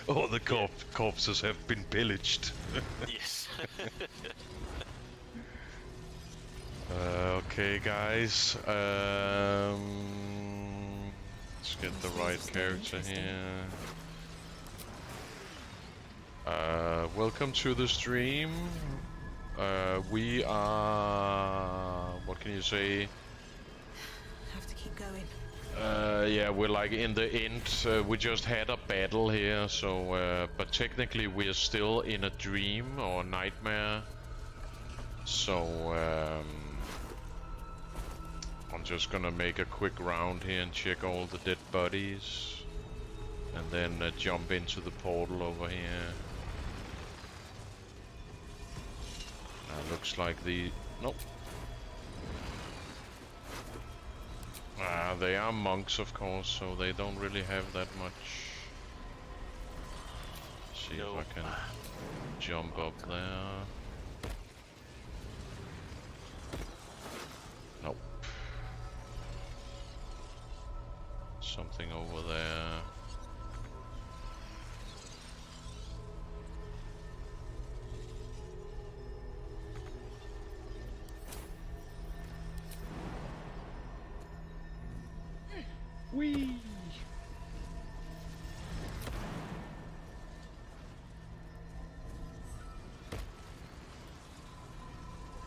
All the corpses have been pillaged. Yes. Okay, guys. Let's get the right character here. Welcome to the stream. We are... What can you say? Have to keep going. Yeah, we're like in the end. We just had a battle here, so... but technically we're still in a dream or a nightmare. So... I'm just gonna make a quick round here and check all the dead bodies. And then jump into the portal over here. Looks like the... Nope. They are monks, of course, so they don't really have that much. See if I can jump up there. Nope. Something over there. Whee!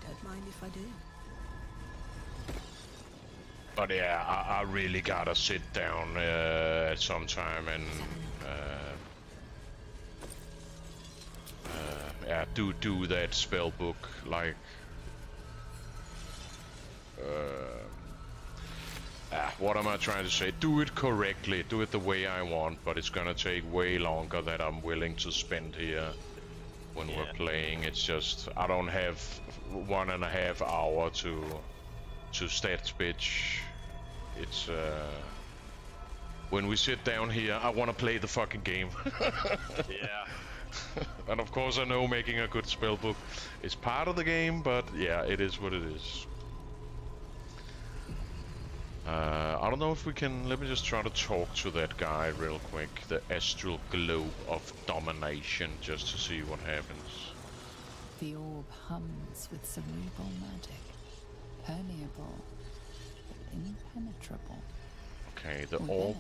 Don't mind if I do. But yeah, I really gotta sit down at some time and yeah, do that spell book like what am I trying to say? Do it correctly, do it the way I want, but it's gonna take way longer than I'm willing to spend here when we're playing. It's just I don't have 1.5 hours to stats bitch. It's when we sit down here, I want to play the fucking game. Yeah. And of course I know making a good spellbook is part of the game, but yeah, it is what it is. I don't know if we can... Let me just try to talk to that guy real quick. The Astral Globe of Domination, just to see what happens. The orb hums with cerebral magic. Permeable, but impenetrable. Okay, the orb...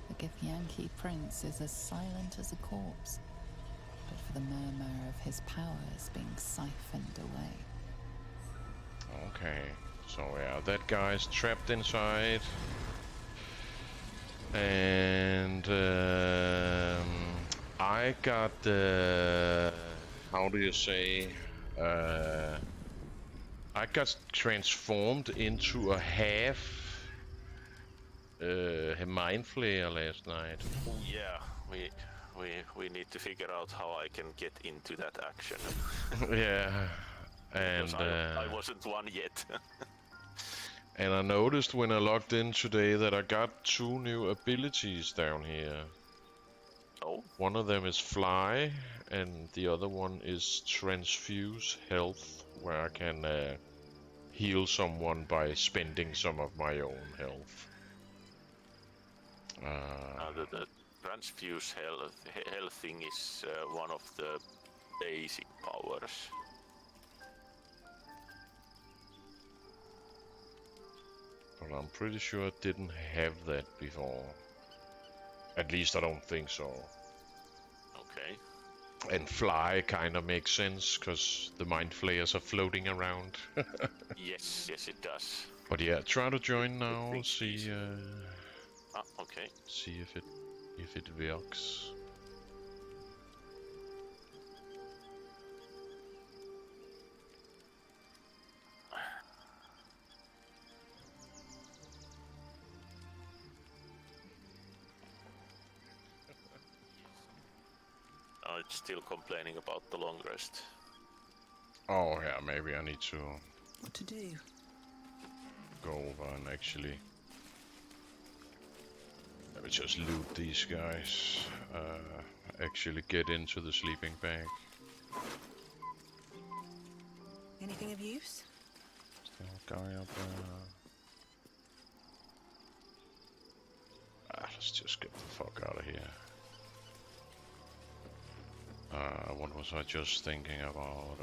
The Githyanki prince is as silent as a corpse, but for the murmur of his powers being siphoned away. Okay, so yeah, that guy's trapped inside. And I got the... How do you say? I got transformed into a half mind flayer last night. Yeah, we need to figure out how I can get into that action. Yeah, and I wasn't one yet. And I noticed when I logged in today that I got 2 new abilities down here. Oh. One of them is Fly, and the other one is Transfuse Health, where I can heal someone by spending some of my own health. The transfuse health thing is one of the basic powers. But I'm pretty sure I didn't have that before. At least I don't think so. Okay. And Fly kind of makes sense, because the mind flayers are floating around. Yes, it does. But yeah, try to join now, see okay. see if it works. It's still complaining about the long rest. Oh yeah, maybe I need to What to do? go over and actually... Let me just loot these guys. Actually get into the sleeping bag. Anything of use? Still a guy up there. Let's just get the fuck out of here. What was I just thinking about?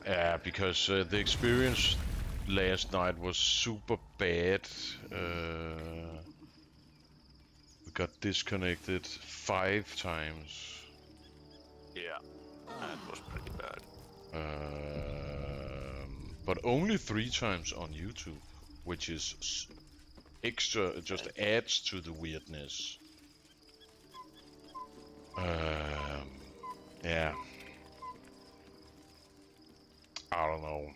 Yeah, because the experience last night was super bad. We got disconnected 5 times. Yeah, that was pretty bad. But only 3 times on YouTube, which is extra, just adds to the weirdness. Yeah. I don't know.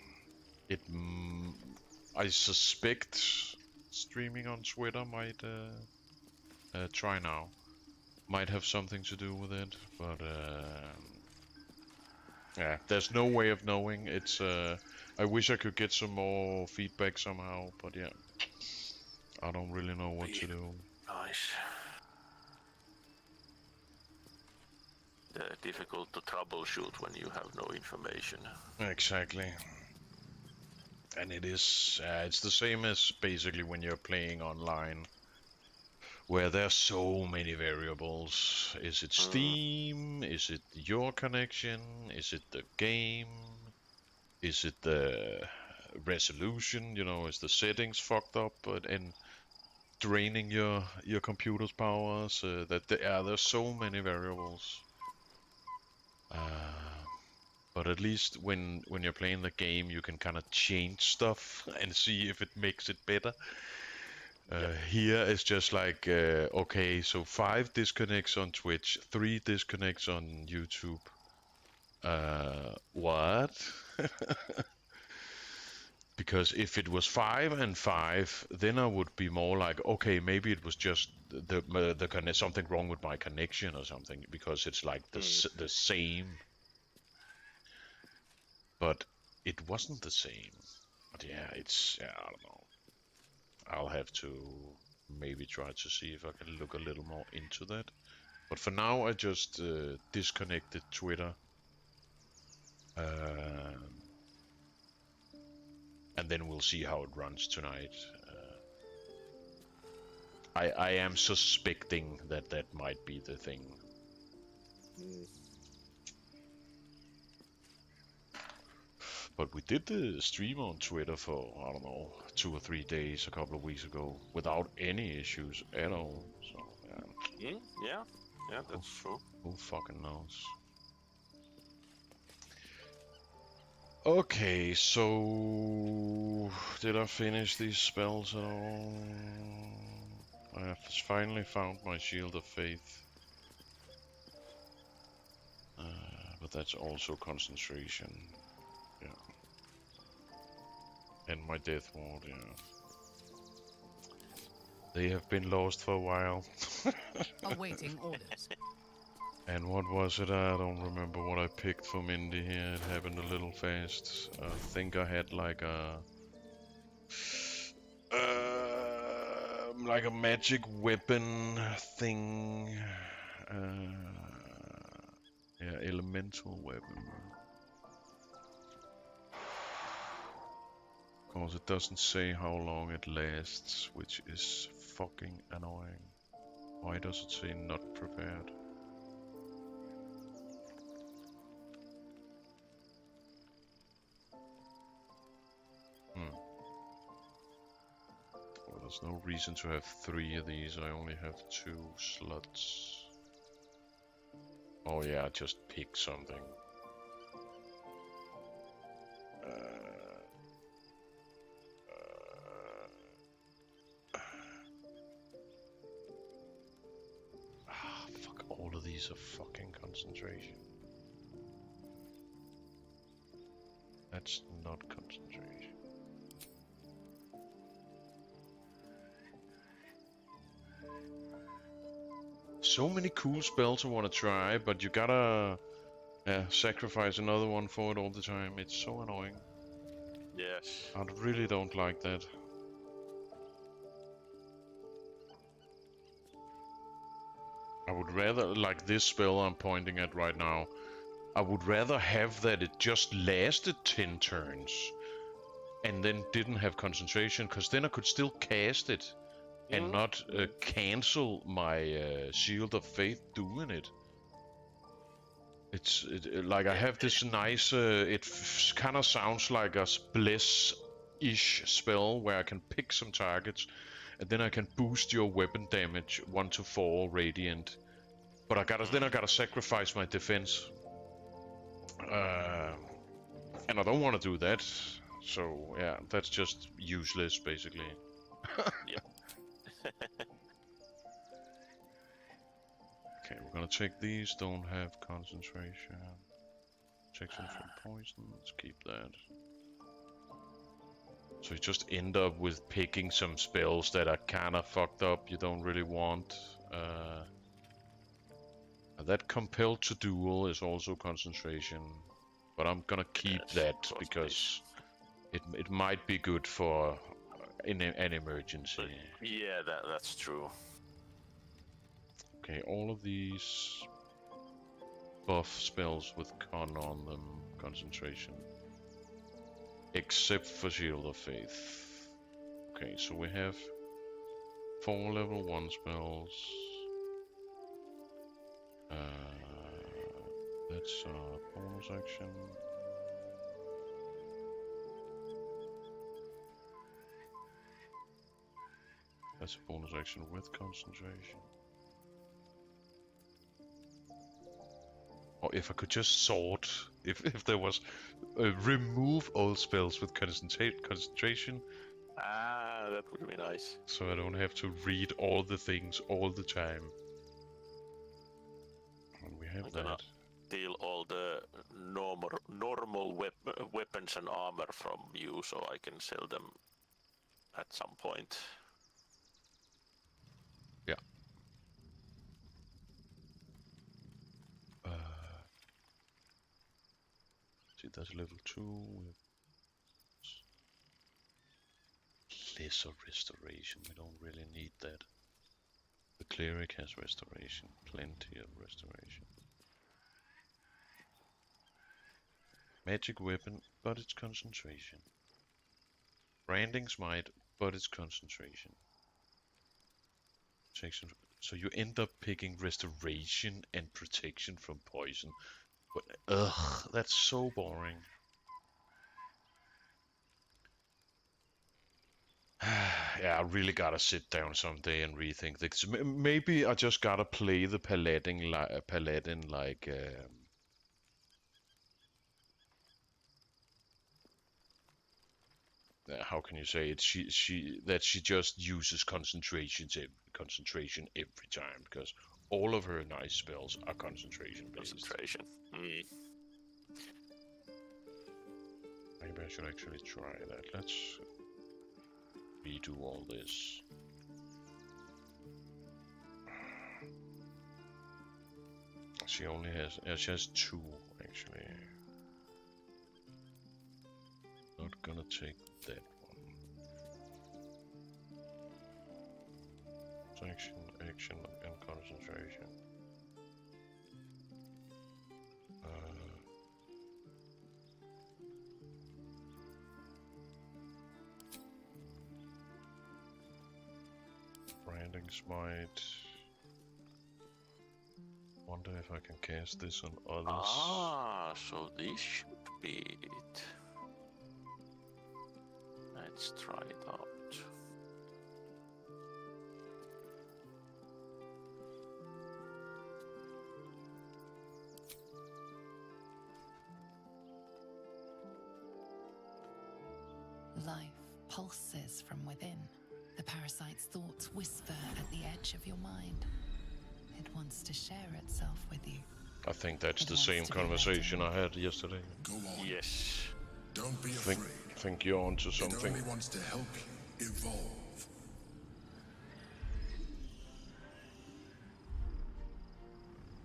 I suspect streaming on Twitter might try now. Might have something to do with it, but yeah, there's no way of knowing. It's I wish I could get some more feedback somehow, but yeah, I don't really know what to do. Nice. Difficult to troubleshoot when you have no information. Exactly. And it is, it's the same as basically when you're playing online, where there's so many variables. Is it Steam? Is it your connection? Is it the game? Is it the resolution? You know, is the settings fucked up and draining your computer's power? So that there's so many variables. But at least when you're playing the game, you can kind of change stuff and see if it makes it better. Here it's just like, okay, so 5 disconnects on Twitch, 3 disconnects on YouTube. What? Because if it was 5 and 5, then I would be more like, okay, maybe it was just something wrong with my connection or something, because it's like the same. But it wasn't the same. But yeah, I don't know. I'll have to maybe try to see if I can look a little more into that. But for now, I just disconnected Twitter. And then we'll see how it runs tonight. I am suspecting that might be the thing. But we did the stream on Twitter for, I don't know, 2 or 3 days a couple of weeks ago without any issues at all. So, yeah, that's true. Who fucking knows? Okay, so did I finish these spells at all? I have finally found my Shield of Faith. But that's also concentration. Yeah. And my Death Ward, yeah. They have been lost for a while. Awaiting orders. And what was it? I don't remember what I picked for Mindy here. It happened a little fast. I think I had like a magic weapon thing. Yeah, elemental weapon. Of course, it doesn't say how long it lasts, which is fucking annoying. Why does it say not prepared? Well, there's no reason to have 3 of these. I only have 2 slots. Oh yeah, just pick something. Fuck, all of these are fucking concentration. That's not concentration. So many cool spells I want to try, but you gotta sacrifice another one for it all the time. It's so annoying. Yes. I really don't like that. I would rather, like this spell I'm pointing at right now, I would rather have that it just lasted 10 turns and then didn't have concentration, because then I could still cast it and not cancel my Shield of Faith doing it. Like I have this nice. It kind of sounds like a bliss-ish spell where I can pick some targets, and then I can boost your weapon damage 1 to 4 radiant. But then I gotta sacrifice my defense, and I don't want to do that. So yeah, that's just useless basically. Yep. Okay, we're gonna take these. Don't have concentration. Protection from poison. Let's keep that. So you just end up with picking some spells that are kind of fucked up. You don't really want. That compelled to duel is also concentration, but I'm gonna keep that because it might be good for in an emergency. Yeah, that's true. Okay, all of these buff spells with con on them, concentration. Except for Shield of Faith. Okay, so we have 4 level 1 spells. That's a bonus action. That's a bonus action with concentration. Or if I could just sort, if there was remove all spells with concentration. Ah, that would be nice. So I don't have to read all the things all the time. And we have that. Steal all the normal weapons and armor from you, so I can sell them at some point. Yeah. See, that's level 2. Lesser restoration. We don't really need that. The cleric has restoration. Plenty of restoration. Magic weapon, but it's concentration. Branding smite, but it's concentration. So you end up picking restoration and protection from poison. But ugh, that's so boring. Yeah, I really gotta sit down someday and rethink this. Maybe I just gotta play the paladin like. How can you say it? She just uses concentration every time because all of her nice spells are concentration based. Concentration. Maybe I should actually try that. Let's redo all this. She only has. She has 2 actually. Not gonna take that one. Action, and concentration. Branding smite. Wonder if I can cast this on others. Ah, so this should be it. Let's try it out. Life pulses from within. The parasite's thoughts whisper at the edge of your mind. It wants to share itself with you. I think that's the same conversation I had yesterday. Go on. Yes. Don't be afraid. Think you're onto something. It only wants to help you evolve.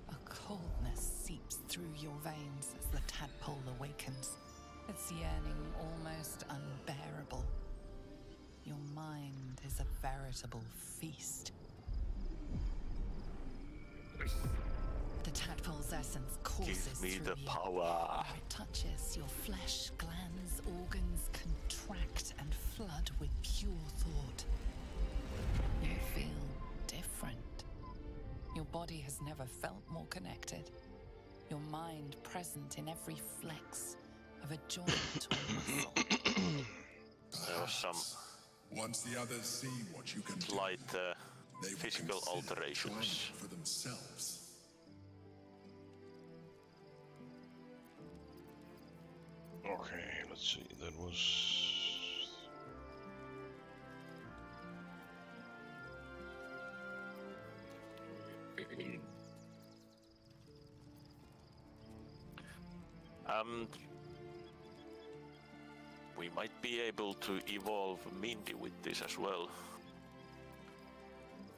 A coldness seeps through your veins as the tadpole awakens. Its yearning almost unbearable. Your mind is a veritable feast. The tadpole's essence courses Give me through the you. power. Where it touches, your flesh, glands, organs contract and flood with pure thought. You feel different. Your body has never felt more connected. your mind present in every flex of a joint or muscle. There was some Once the others see what you can do, slight they will physical consider alterations. trying for themselves. Okay, let's see. That was. We might be able to evolve Mindy with this as well.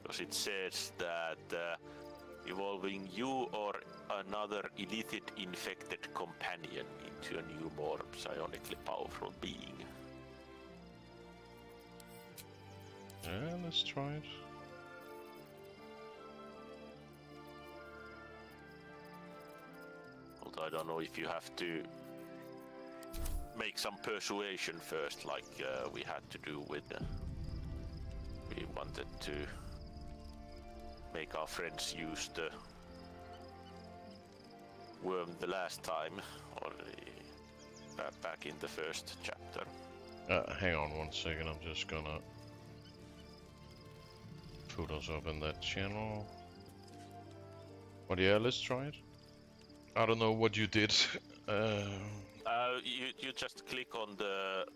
Because it says that evolving you or another illicit infected companion into a new, more psionically powerful being. Yeah, let's try it. Although I don't know if you have to make some persuasion first, like we had to do with. We wanted to make our friends use the worm the last time, or back in the first chapter. Hang on 1 second, I'm just gonna put us up in that channel. But yeah, let's try it. I don't know what you did. You just click on the.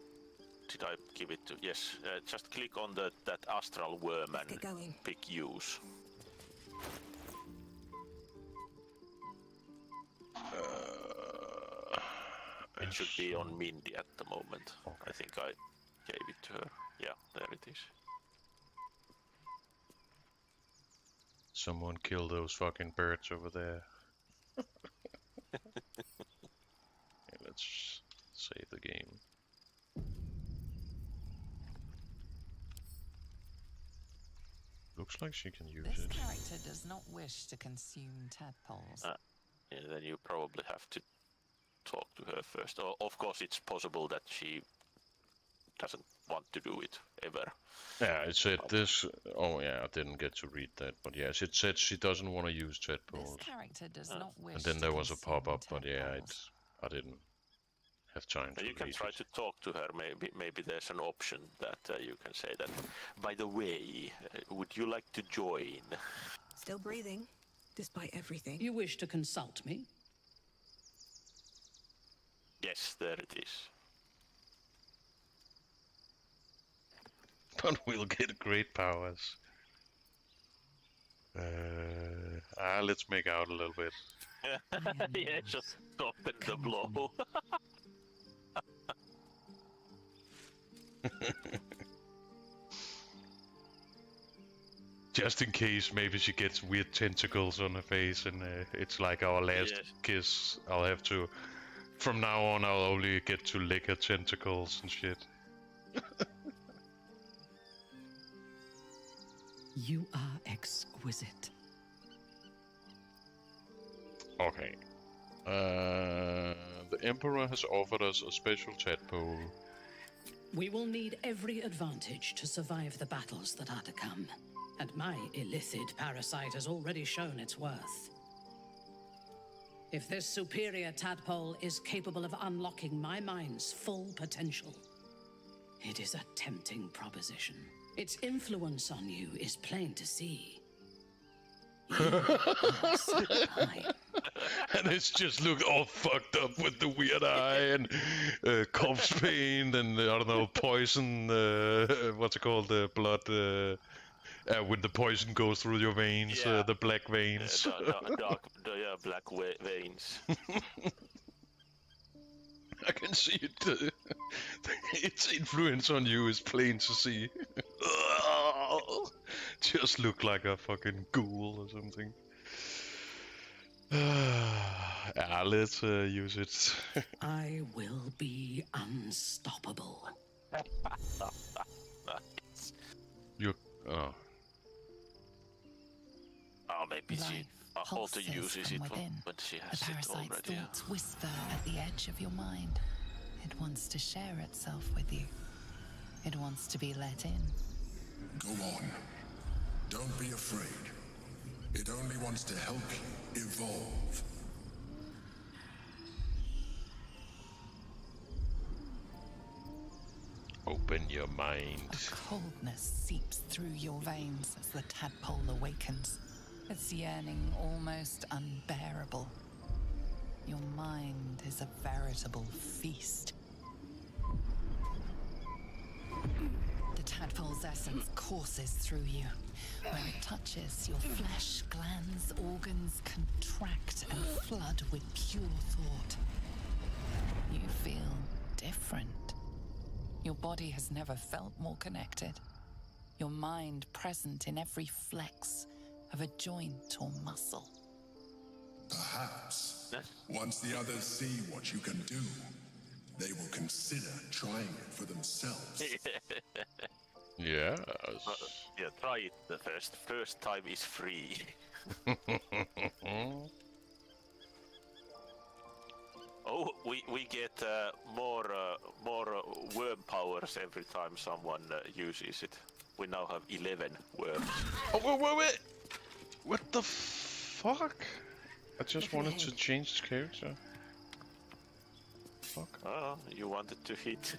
Did I give it to? Yes. Just click on that astral worm Let's and get going. pick use. It should be on Mindy at the moment. Okay. I think I gave it to her. Yeah, there it is. Someone kill those fucking birds over there. Okay, let's save the game. Looks like she can use This it. character does not wish to consume tadpoles. Yeah, then you probably have to talk to her first. Or, of course, it's possible that she doesn't want to do it ever. Yeah, it said this. Oh yeah, I didn't get to read that, but yes, it said she doesn't want to use This tadpoles. character does not wish And then to there was a consume pop-up, but yeah, tadpoles. I didn't have time to You can read try it. to talk to her. Maybe there's an option that you can say that. By the way, would you like to join? Still breathing, despite everything. You wish to consult me? Yes, there it is. But we'll get great powers. Let's make out a little bit. Yeah, just soften the blow. Just in case, maybe she gets weird tentacles on her face, and it's like our last Yes. kiss. I'll have to. From now on, I'll only get to lick her tentacles and shit. You are exquisite. Okay. The Emperor has offered us a special tadpole. We will need every advantage to survive the battles that are to come. And my illicit parasite has already shown its worth. If this superior tadpole is capable of unlocking my mind's full potential, it is a tempting proposition. Its influence on you is plain to see. You are sublime. And it's just look all fucked up with the weird eye and corpse paint and I don't know, poison. What's it called? The blood. When the poison goes through your veins, Yeah. the black veins. Black veins. I can see it. Its influence on you is plain to see. Just look like a fucking ghoul or something. Yeah, let's use it. I will be unstoppable. You. Oh. Oh, maybe she Life auto pulses uses from it within. when she The has it parasite's already. thoughts whisper at the edge of your mind. It wants to share itself with you. It wants to be let in. Go on. Don't be afraid. It only wants to help you evolve. Open your mind. A coldness seeps through your veins as the tadpole awakens, its yearning almost unbearable. Your mind is a veritable feast. The tadpole's essence courses through you. When it touches, your flesh, glands, organs contract and flood with pure thought. You feel different. Your body has never felt more connected. Your mind present in every flex of a joint or muscle. Perhaps, once the others see what you can do, they will consider trying it for themselves. Yes. Yeah, try it the first. First time is free. Oh, we get more worm powers every time someone uses it. We now have 11 worms. Oh, wait! What the fuck? I just wanted to change the character. Fuck. Oh, you wanted to hit.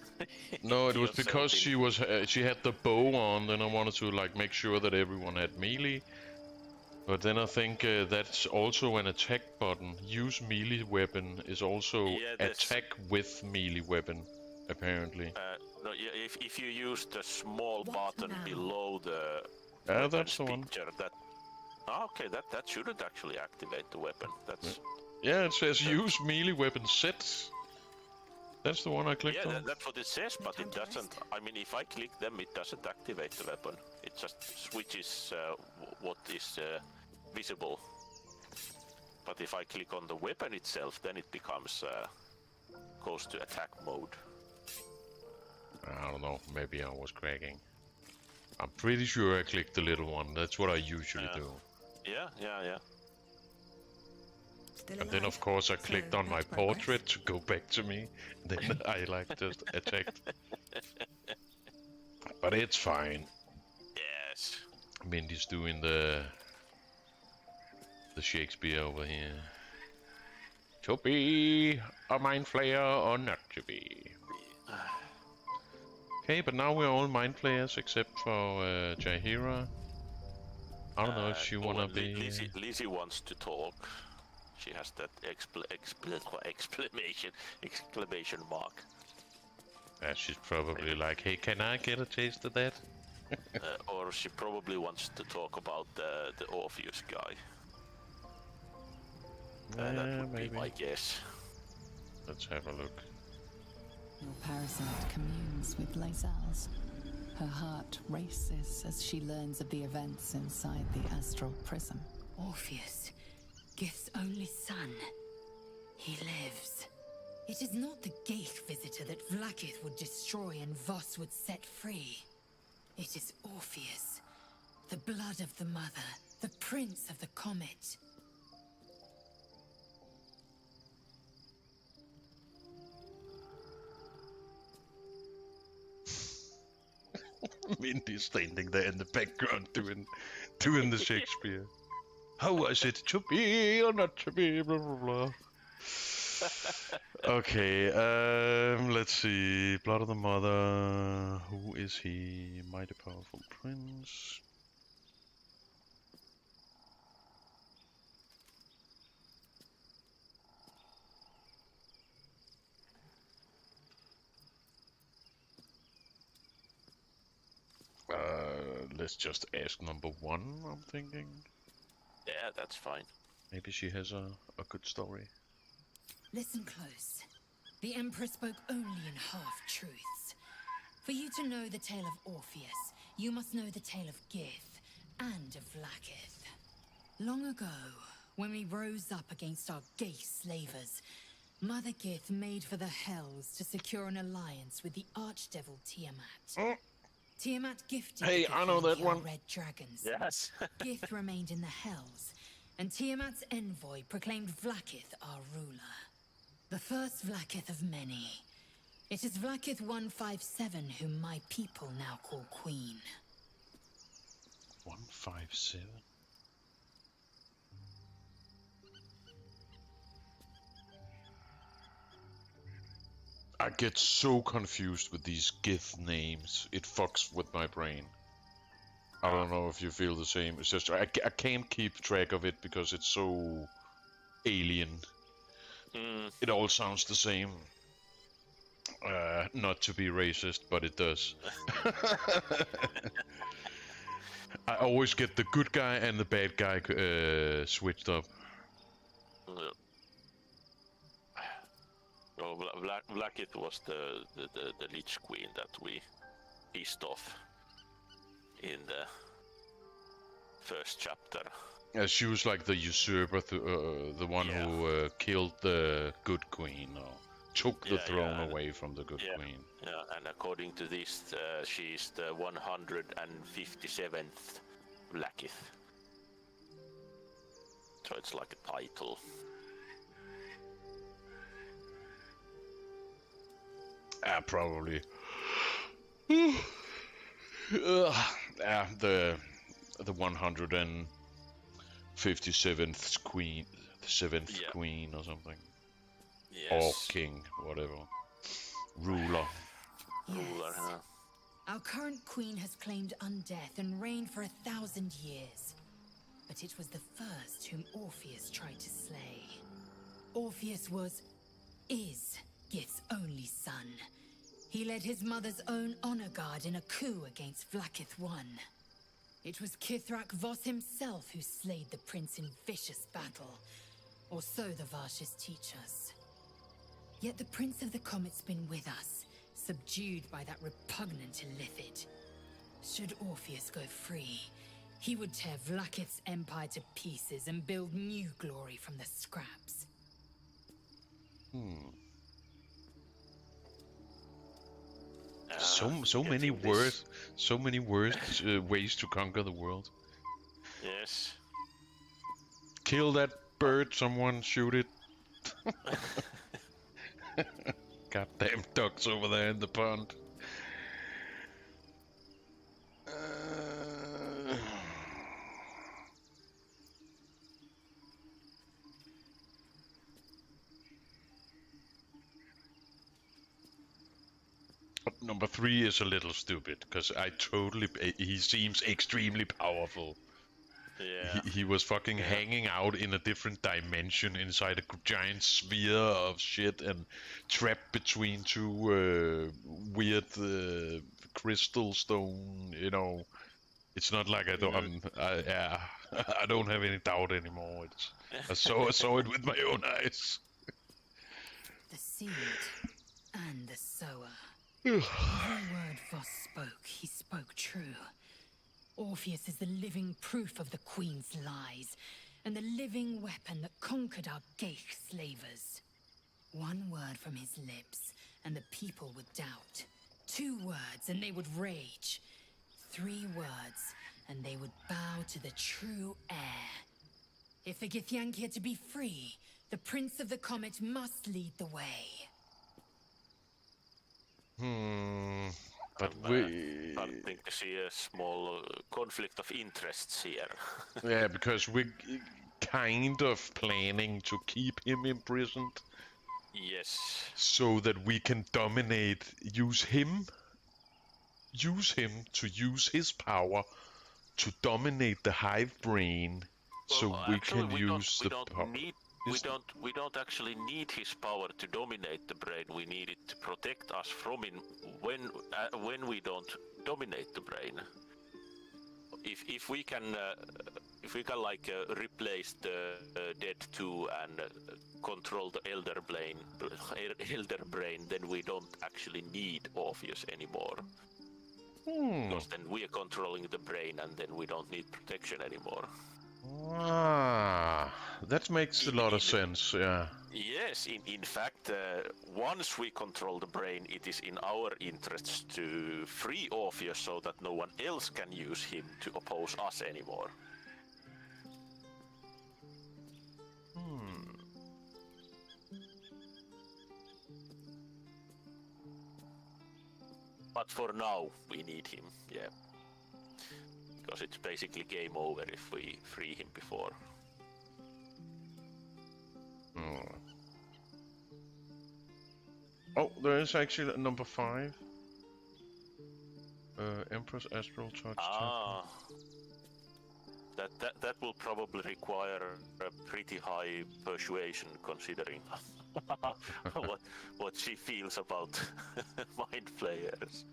No, it was yourself because in- she had the bow on. Then I wanted to like make sure that everyone had melee. But then I think that's also an attack button. Use melee weapon is also attack with melee weapon, apparently. No, yeah, if you use the small What button now? below the That's weapon's the one. picture, that. Oh, okay, that shouldn't actually activate the weapon. That's. Yeah, it says use melee weapon sets. That's the one I clicked Yeah, on. that's what it says, but it Time to doesn't. rest. I mean, if I click them, it doesn't activate the weapon. It just switches what is visible. But if I click on the weapon itself, then it becomes goes to attack mode. I don't know, maybe I was cracking. I'm pretty sure I clicked the little one. That's what I usually do. Yeah. Still And then of alive. course I So, clicked on my that's progress. portrait to go back to me. Then I like just attacked. But it's fine. Yes. Mindy's doing the Shakespeare over here. To be a mind flayer or not to be. Okay, but now we're all mind flayers except for Jaheira. I don't know if she wanna be. Lizzie wants to talk. She has that exclamation mark. She's probably like, hey, can I get a taste of that? Or she probably wants to talk about the Orpheus guy. That would maybe. be my guess. Let's have a look. Your parasite communes with Lae'zel's. Her heart races as she learns of the events inside the astral prism. Orpheus, Gith's only son. He lives. It is not the Ghaik visitor that Vlaakith would destroy and Voss would set free. It is Orpheus, the blood of the mother, the prince of the comet. Mindy's standing there in the background doing the Shakespeare. How was it to be or not to be? Blah blah blah. Okay, let's see. Blood of the Mother. Who is he? Mighty powerful prince. Let's just ask number one, I'm thinking. Yeah, that's fine. Maybe she has a good story. Listen close. The Emperor spoke only in half-truths. For you to know the tale of Orpheus, you must know the tale of Gith and of Vlaakith. Long ago, when we rose up against our gay slavers, Mother Gith made for the Hells to secure an alliance with the Archdevil Tiamat. Tiamat gifted Hey, the I know that Githyanki one. our red dragons. Yes. Gith remained in the Hells, and Tiamat's envoy proclaimed Vlaakith our ruler. The first Vlaakith of many. It is Vlaakith 157 whom my people now call Queen. 157. I get so confused with these Gith names. It fucks with my brain. I don't know if you feel the same. It's just I can't keep track of it because it's so alien. It all sounds the same. Not to be racist, but it does. I always get the good guy and the bad guy switched up. No, Blackit was the Lich Queen that we pissed off in the first chapter. Yeah, she was like the usurper, the one who killed the good queen, or took the throne away from the good queen. Yeah, and according to this, she's the 157th Blackith. So it's like a title. Probably. The 157th queen, the 7th queen or something. Yes. Or king, whatever. Ruler. Ruler, huh? Our current queen has claimed undeath and reigned for 1,000 years. But it was the first whom Orpheus tried to slay. Orpheus is Gith's only son. He led his mother's own honor guard in a coup against Vlaakith I. It was Kithrak Voss himself who slayed the prince in vicious battle, or so the Varshas teach us. Yet the Prince of the Comet's been with us, subdued by that repugnant Illithid. Should Orpheus go free, he would tear Vlaakith's empire to pieces and build new glory from the scraps. So many words, ways to conquer the world. Yes. Kill that bird, someone shoot it. Goddamn ducks over there in the pond. Number 3 is a little stupid, because he seems extremely powerful. Yeah. He was fucking hanging out in a different dimension inside a giant sphere of shit and trapped between two weird crystal stone, you know. It's not like I don't have any doubt anymore. I saw it with my own eyes. The seed and the sower. Every word Voss spoke, he spoke true. Orpheus is the living proof of the Queen's lies, and the living weapon that conquered our Geich slavers. One word from his lips, and the people would doubt. 2 words, and they would rage. 3 words, and they would bow to the true heir. If the Githyanki are to be free, the Prince of the Comet must lead the way. But I'm starting to see a small conflict of interests here. Yeah, because we're kind of planning to keep him imprisoned. Yes. So that we can use him to use his power to dominate the hive brain, so we can use the power. We don't actually need his power to dominate the brain. We need it to protect us from him when we don't dominate the brain. If we can like replace the dead 2 and control the elder brain, then we don't actually need Orpheus anymore. Because then we are controlling the brain, and then we don't need protection anymore. That makes a lot of sense, yeah. Yes, in fact, once we control the brain, it is in our interests to free Orpheus so that no one else can use him to oppose us anymore. But for now, we need him, yeah. Because it's basically game over if we free him before. Oh, there is actually number 5. Empress Astral Touch. Ah, that will probably require a pretty high persuasion, considering what she feels about mind flayers.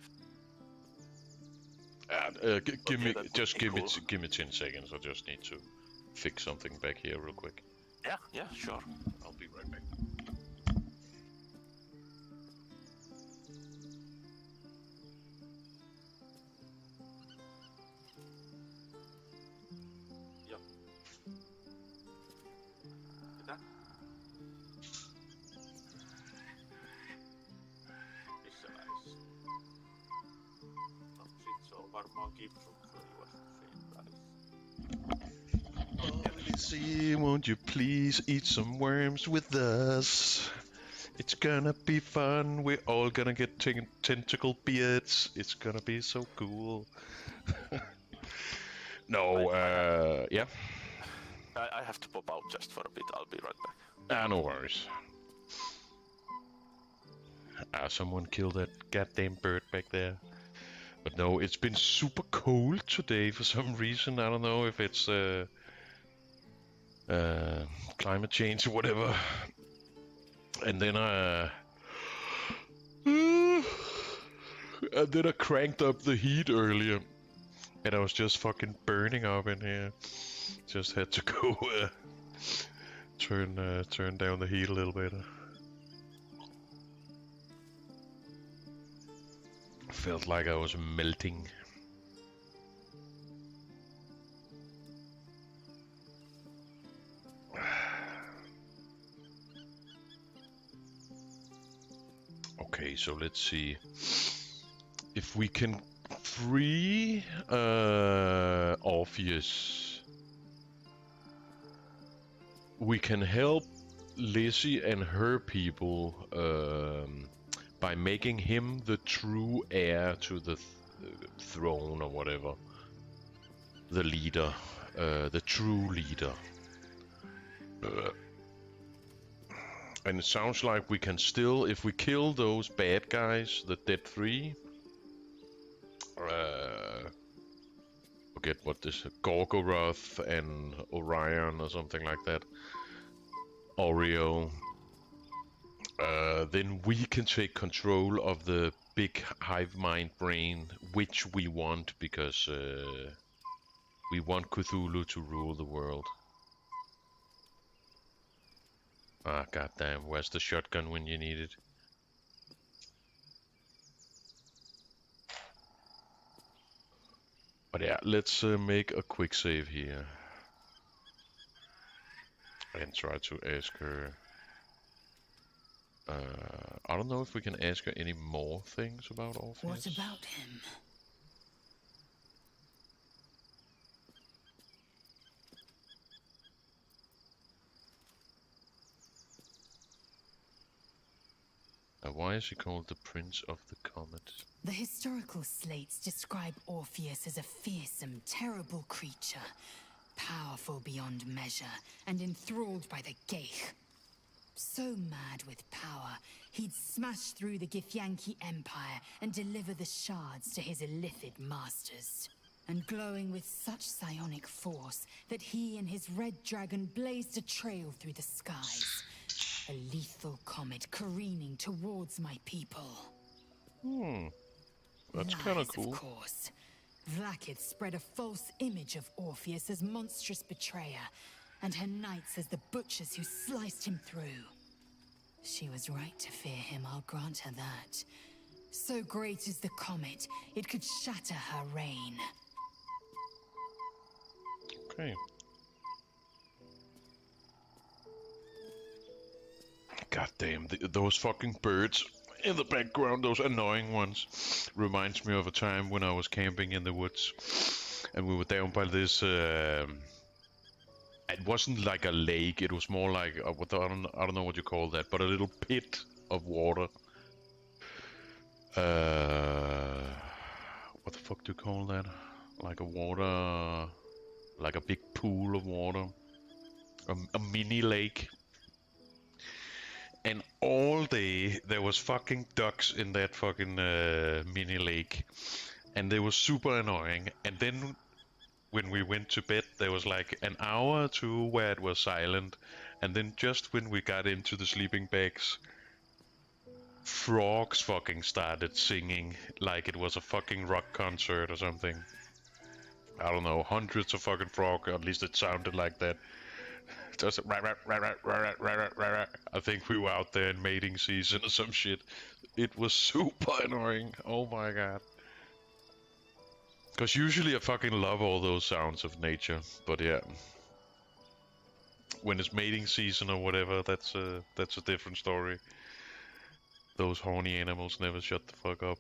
Give me that just would be give me 10 seconds. I just need to fix something back here real quick. Yeah, sure. I'll be right back. Yep. Mitä? Missä välissä? No sit se on varmaan kipsuttu juostu siinä välissä. See, won't you please eat some worms with us? It's gonna be fun. We're all gonna get tentacle beards. It's gonna be so cool. No, yeah. I have to pop out just for a bit. I'll be right back. No worries. Someone killed that goddamn bird back there. But no, it's been super cold today for some reason. I don't know if it's climate change or whatever. And then I cranked up the heat earlier, and I was just fucking burning up in here. Just had to go turn down the heat a little bit. Felt like I was melting. Okay, so let's see if we can free Orpheus. We can help Lizzie and her people by making him the true heir to the throne or whatever. The leader, the true leader. And it sounds like we can still, if we kill those bad guys, the dead 3, forget what this, Gorgoroth and Orion or something like that, Oreo, then we can take control of the big hive mind brain, which we want, because we want Cthulhu to rule the world. Ah, goddamn, where's the shotgun when you need it? But yeah, let's make a quick save here. And try to ask her... I don't know if we can ask her any more things about Orpheus. What about him? Why is he called the Prince of the Comet? The historical slates describe Orpheus as a fearsome, terrible creature, powerful beyond measure, and enthralled by the Geich. So mad with power, he'd smash through the Githyanki Empire and deliver the shards to his illithid masters. And glowing with such psionic force that he and his red dragon blazed a trail through the skies. A lethal comet careening towards my people. That's kind of cool. Of course. Vlaakith spread a false image of Orpheus as monstrous betrayer, and her knights as the butchers who sliced him through. She was right to fear him, I'll grant her that. So great is the comet, it could shatter her reign. Okay. God damn, those fucking birds in the background, those annoying ones, reminds me of a time when I was camping in the woods and we were down by this, it wasn't like a lake, it was more like, I don't know what you call that, but a little pit of water. What the fuck do you call that? Like a water, like a big pool of water, a mini lake. And all day there was fucking ducks in that fucking mini lake, and they were super annoying. And then when we went to bed, there was like an hour or two where it was silent, and then just when we got into the sleeping bags, frogs fucking started singing like it was a fucking rock concert or something. I don't know, hundreds of fucking frogs, at least it sounded like that. Just I think we were out there in mating season or some shit. It was super annoying. Oh my god. Because usually I fucking love all those sounds of nature, but yeah. When it's mating season or whatever, that's a different story. Those horny animals never shut the fuck up.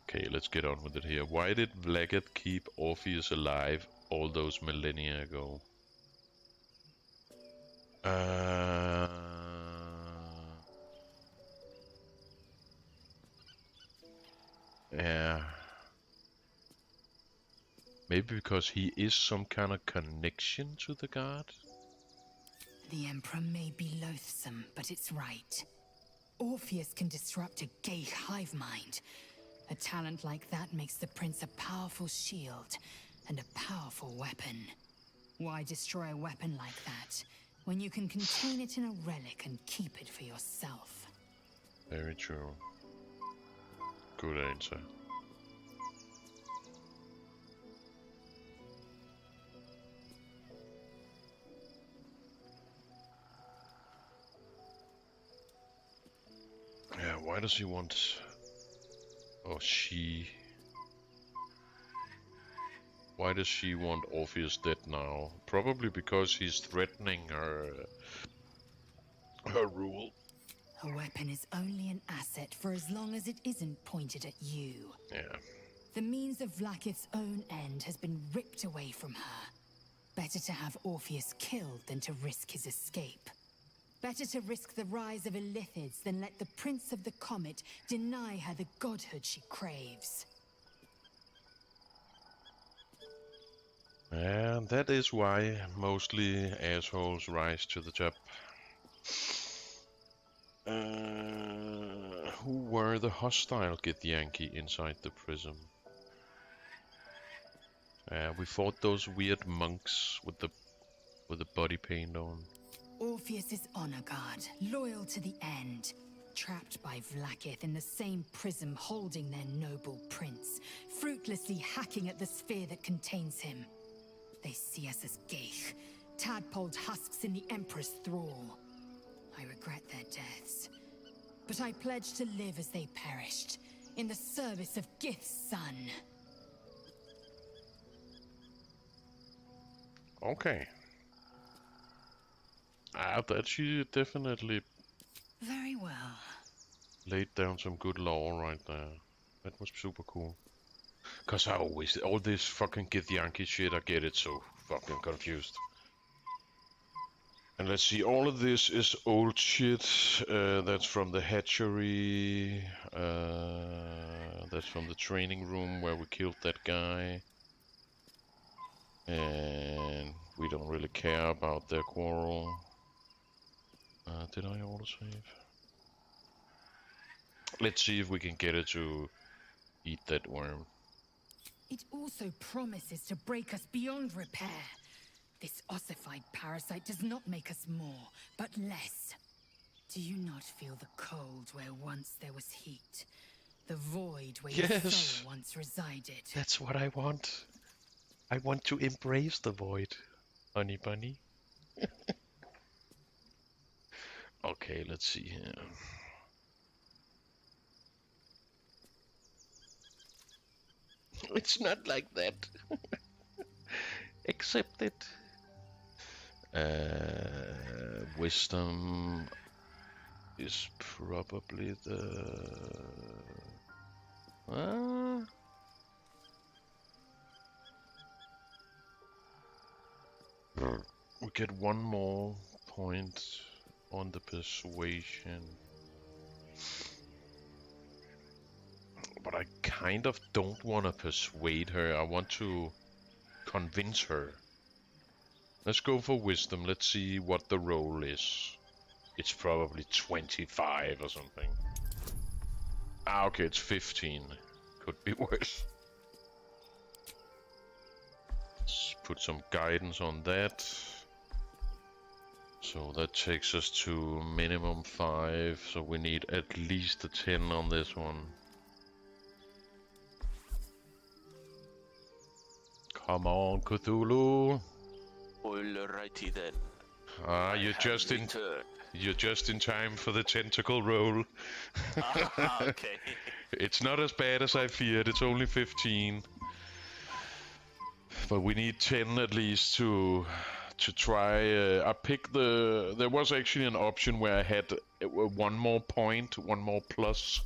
Okay, let's get on with it here. Why did Vlageth keep Orpheus alive all those millennia ago? Yeah. Maybe because he is some kind of connection to the god? The Emperor may be loathsome, but it's right. Orpheus can disrupt a gay hive mind. A talent like that makes the prince a powerful shield and a powerful weapon. Why destroy a weapon like that when you can contain it in a relic and keep it for yourself? Very true. Good answer. Yeah, why does he want... or she... Why does she want Orpheus dead now? Probably because he's threatening her rule. A weapon is only an asset for as long as it isn't pointed at you. Yeah. The means of Vlakith's own end has been ripped away from her. Better to have Orpheus killed than to risk his escape. Better to risk the rise of Illithids than let the Prince of the Comet deny her the godhood she craves. And that is why mostly assholes rise to the top. Who were the hostile Githyanki inside the prism? We fought those weird monks with the body paint on. Orpheus's honor guard, loyal to the end. Trapped by Vlakith in the same prism holding their noble prince, fruitlessly hacking at the sphere that contains him. They see us as geich, tadpoled husks in the Emperor's thrall. I regret their deaths, but I pledge to live as they perished, in the service of Gith's son. Okay. That she definitely Very well. laid down some good lore right there. That was super cool. Cause I always, all this fucking Githyanki shit, I get it so fucking confused. And let's see, all of this is old shit. That's from the hatchery. That's from the training room where we killed that guy. And we don't really care about their quarrel. Did I autosave? Let's see if we can get it to eat that worm. It also promises to break us beyond repair. This ossified parasite does not make us more, but less. Do you not feel the cold where once there was heat? The void where your soul once resided? That's what I want. I want to embrace the void, honey bunny. Okay, let's see here. It's not like that. Accept it. Wisdom is probably the... we get one more point on the persuasion. But I kind of don't want to persuade her. I want to convince her. Let's go for wisdom. Let's see what the roll is. It's probably 25 or something. Ah, okay, it's 15. Could be worse. Let's put some guidance on that. So that takes us to minimum 5, so we need at least a 10 on this one. Come on, Cthulhu! Alrighty then. Ah, you're just in time for the tentacle roll. Okay. It's not as bad as I feared, it's only 15. But we need 10 at least to try. I picked there was actually an option where I had one more point, one more plus.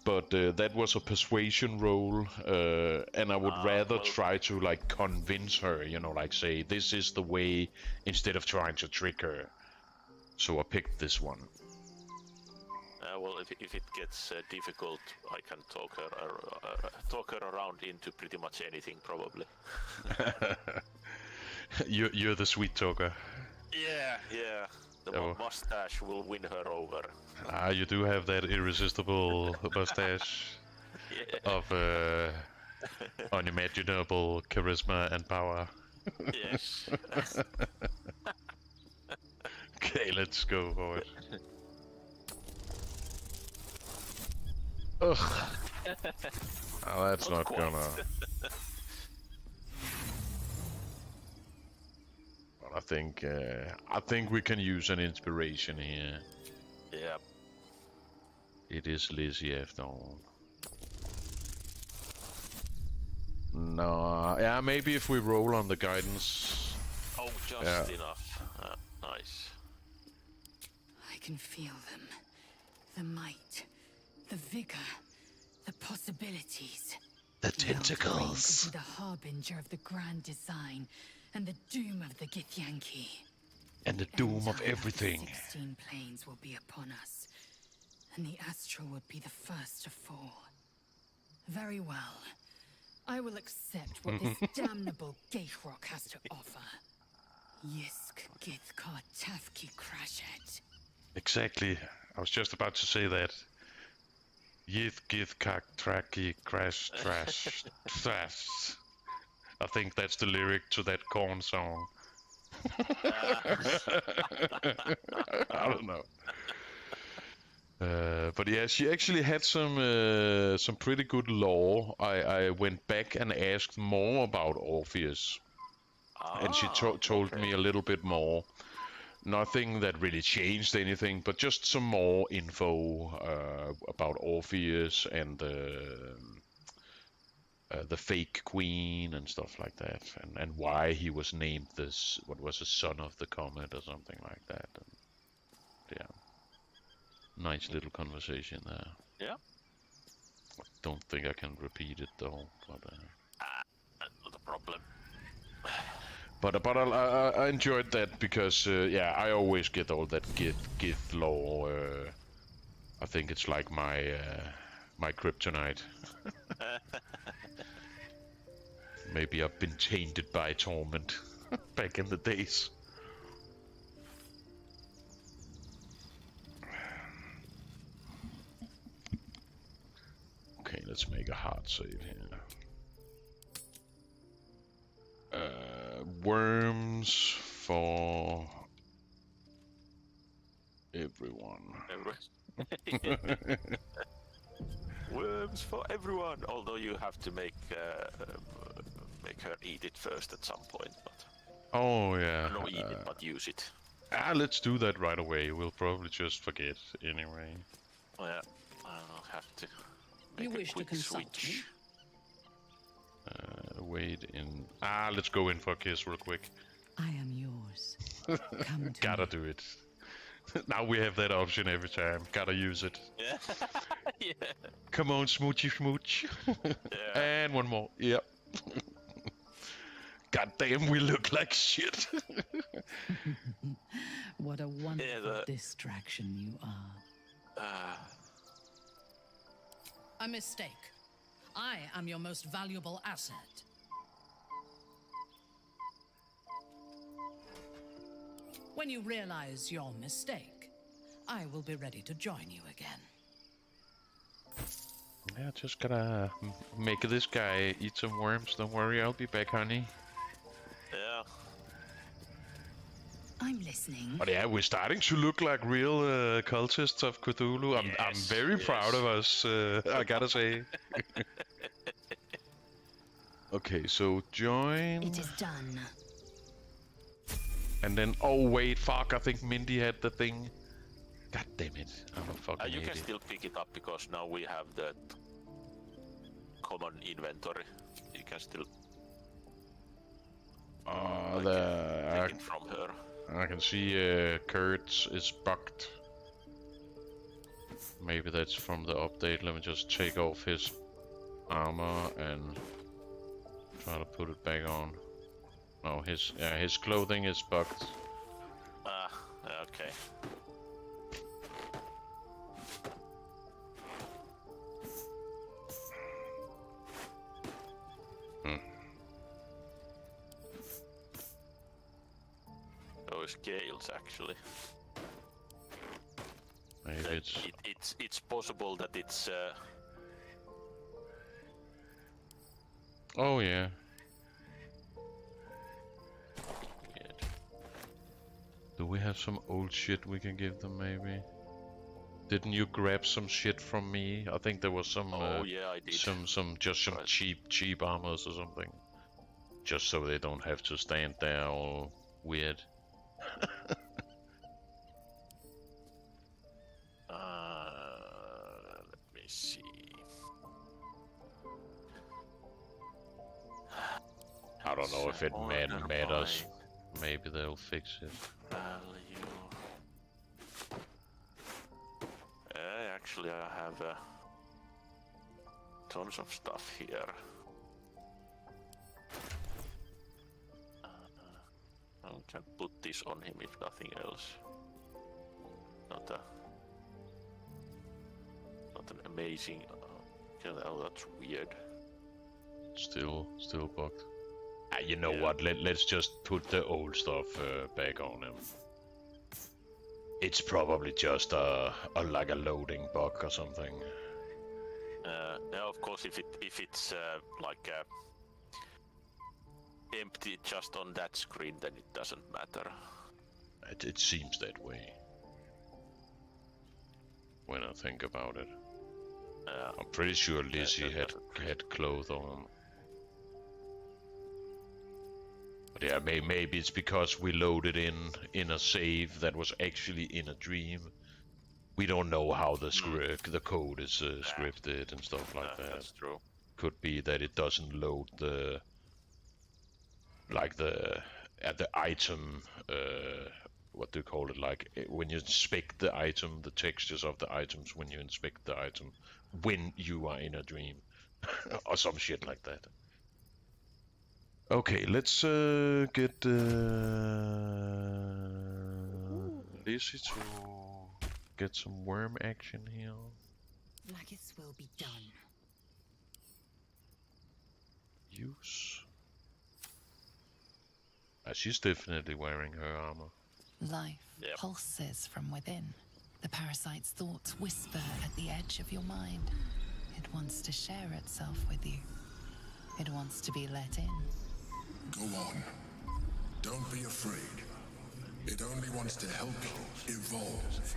But that was a persuasion roll, and I would rather try to like convince her, you know, like say this is the way instead of trying to trick her. So I picked this one. Well, if it gets difficult, I can talk her around into pretty much anything, probably. You're the sweet talker. Yeah. The mustache will win her over. Ah, you do have that irresistible mustache of unimaginable charisma and power. Yes. Okay, let's go for it. Ugh. Oh, that's not gonna... But I think we can use an inspiration here. Yeah. It is Lizzie after all. No, yeah, maybe if we roll on the guidance. Oh, just enough. Nice. I can feel them. The might, the vigor, the possibilities. The Wyrm tentacles. could be the harbinger of the grand design and the doom of the Githyanki. And the doom of Entire everything. 16 planes will be upon us, and the astral would be the first to fall. Very well. I will accept what this damnable gate rock has to offer. Yisk Githkar Tafki Krashet. Exactly. I was just about to say that. Yith gith kak traki crash trash trash. I think that's the lyric to that corn song. I don't know. But yeah, she actually had some pretty good lore. I went back and asked more about Orpheus, and she told me a little bit more. Nothing that really changed anything, but just some more info about Orpheus and the fake queen and stuff like that, and why he was named this, what was a son of the comet or something like that. And yeah, nice little conversation there. Yeah. Don't think I can repeat it though, but Not a problem. But I enjoyed that because yeah, I always get all that Gith lore. I think it's like my kryptonite. Maybe I've been tainted by torment back in the days. Okay, let's make a hard save here. Worms for everyone. Worms for everyone. Although you have to make her eat it first at some point. But Oh yeah. no, eat it, but use it. Let's do that right away. We'll probably just forget anyway. Yeah, I'll have to. You Make a wish to quick consult switch. me? Wait in. Let's go in for a kiss real quick. I am yours. Come to Gotta me. do it. Now we have that option every time. Gotta use it. Yeah. Yeah. Come on, smoochy smooch. Yeah. And one more. Yep. God damn, we look like shit. What a wonderful the- distraction you are. A mistake. I am your most valuable asset. When you realize your mistake, I will be ready to join you again. Yeah, just gotta make this guy eat some worms. Don't worry, I'll be back, honey. Yeah. I'm listening. But yeah, we're starting to look like real cultists of Cthulhu. I'm very proud of us, I gotta say. Okay, so join. It is done. And then, oh wait, fuck, I think Mindy had the thing. God damn it, I'm a fucking You idiot. can still pick it up because now we have the common inventory. You can still take it from her. I can see Kurt's is bugged. Maybe that's from the update. Let me just take off his armor and try to put it back on. No, his clothing is bugged. Ah, okay. Oh, scales actually. Maybe It's possible that it's. Oh yeah. Weird. Do we have some old shit we can give them? Maybe. Didn't you grab some shit from me? I think there was some. Oh yeah, I did. Some Right. cheap armors or something. Just so they don't have to stand there all weird. Let me see. I don't know if it Order matters. by Maybe they'll fix it. value. Actually, I have tons of stuff here. I can put this on him if nothing else. Not an amazing. Oh, that's weird. Still bugged. You know Yeah. what? Let's just put the old stuff back on him. It's probably just like a loading bug or something. Now, of course, if it's like empty just on that screen, then it doesn't matter. It seems that way. When I think about it. I'm pretty sure Lizzie had clothes on. But yeah, maybe it's because we loaded in a save that was actually in a dream. We don't know how the code is scripted and stuff like that. That's true. Could be that it doesn't load the item. What do you call it? Like when you inspect the item, the textures of the items when you inspect the item when you are in a dream, or some shit like that. Okay, let's get Lizzie to get some worm action here. Blackest will be done. Use. She's definitely wearing her armor. Life Yep. pulses from within. The parasite's thoughts whisper at the edge of your mind. It wants to share itself with you. It wants to be let in. Go on. Don't be afraid. It only wants to help you evolve.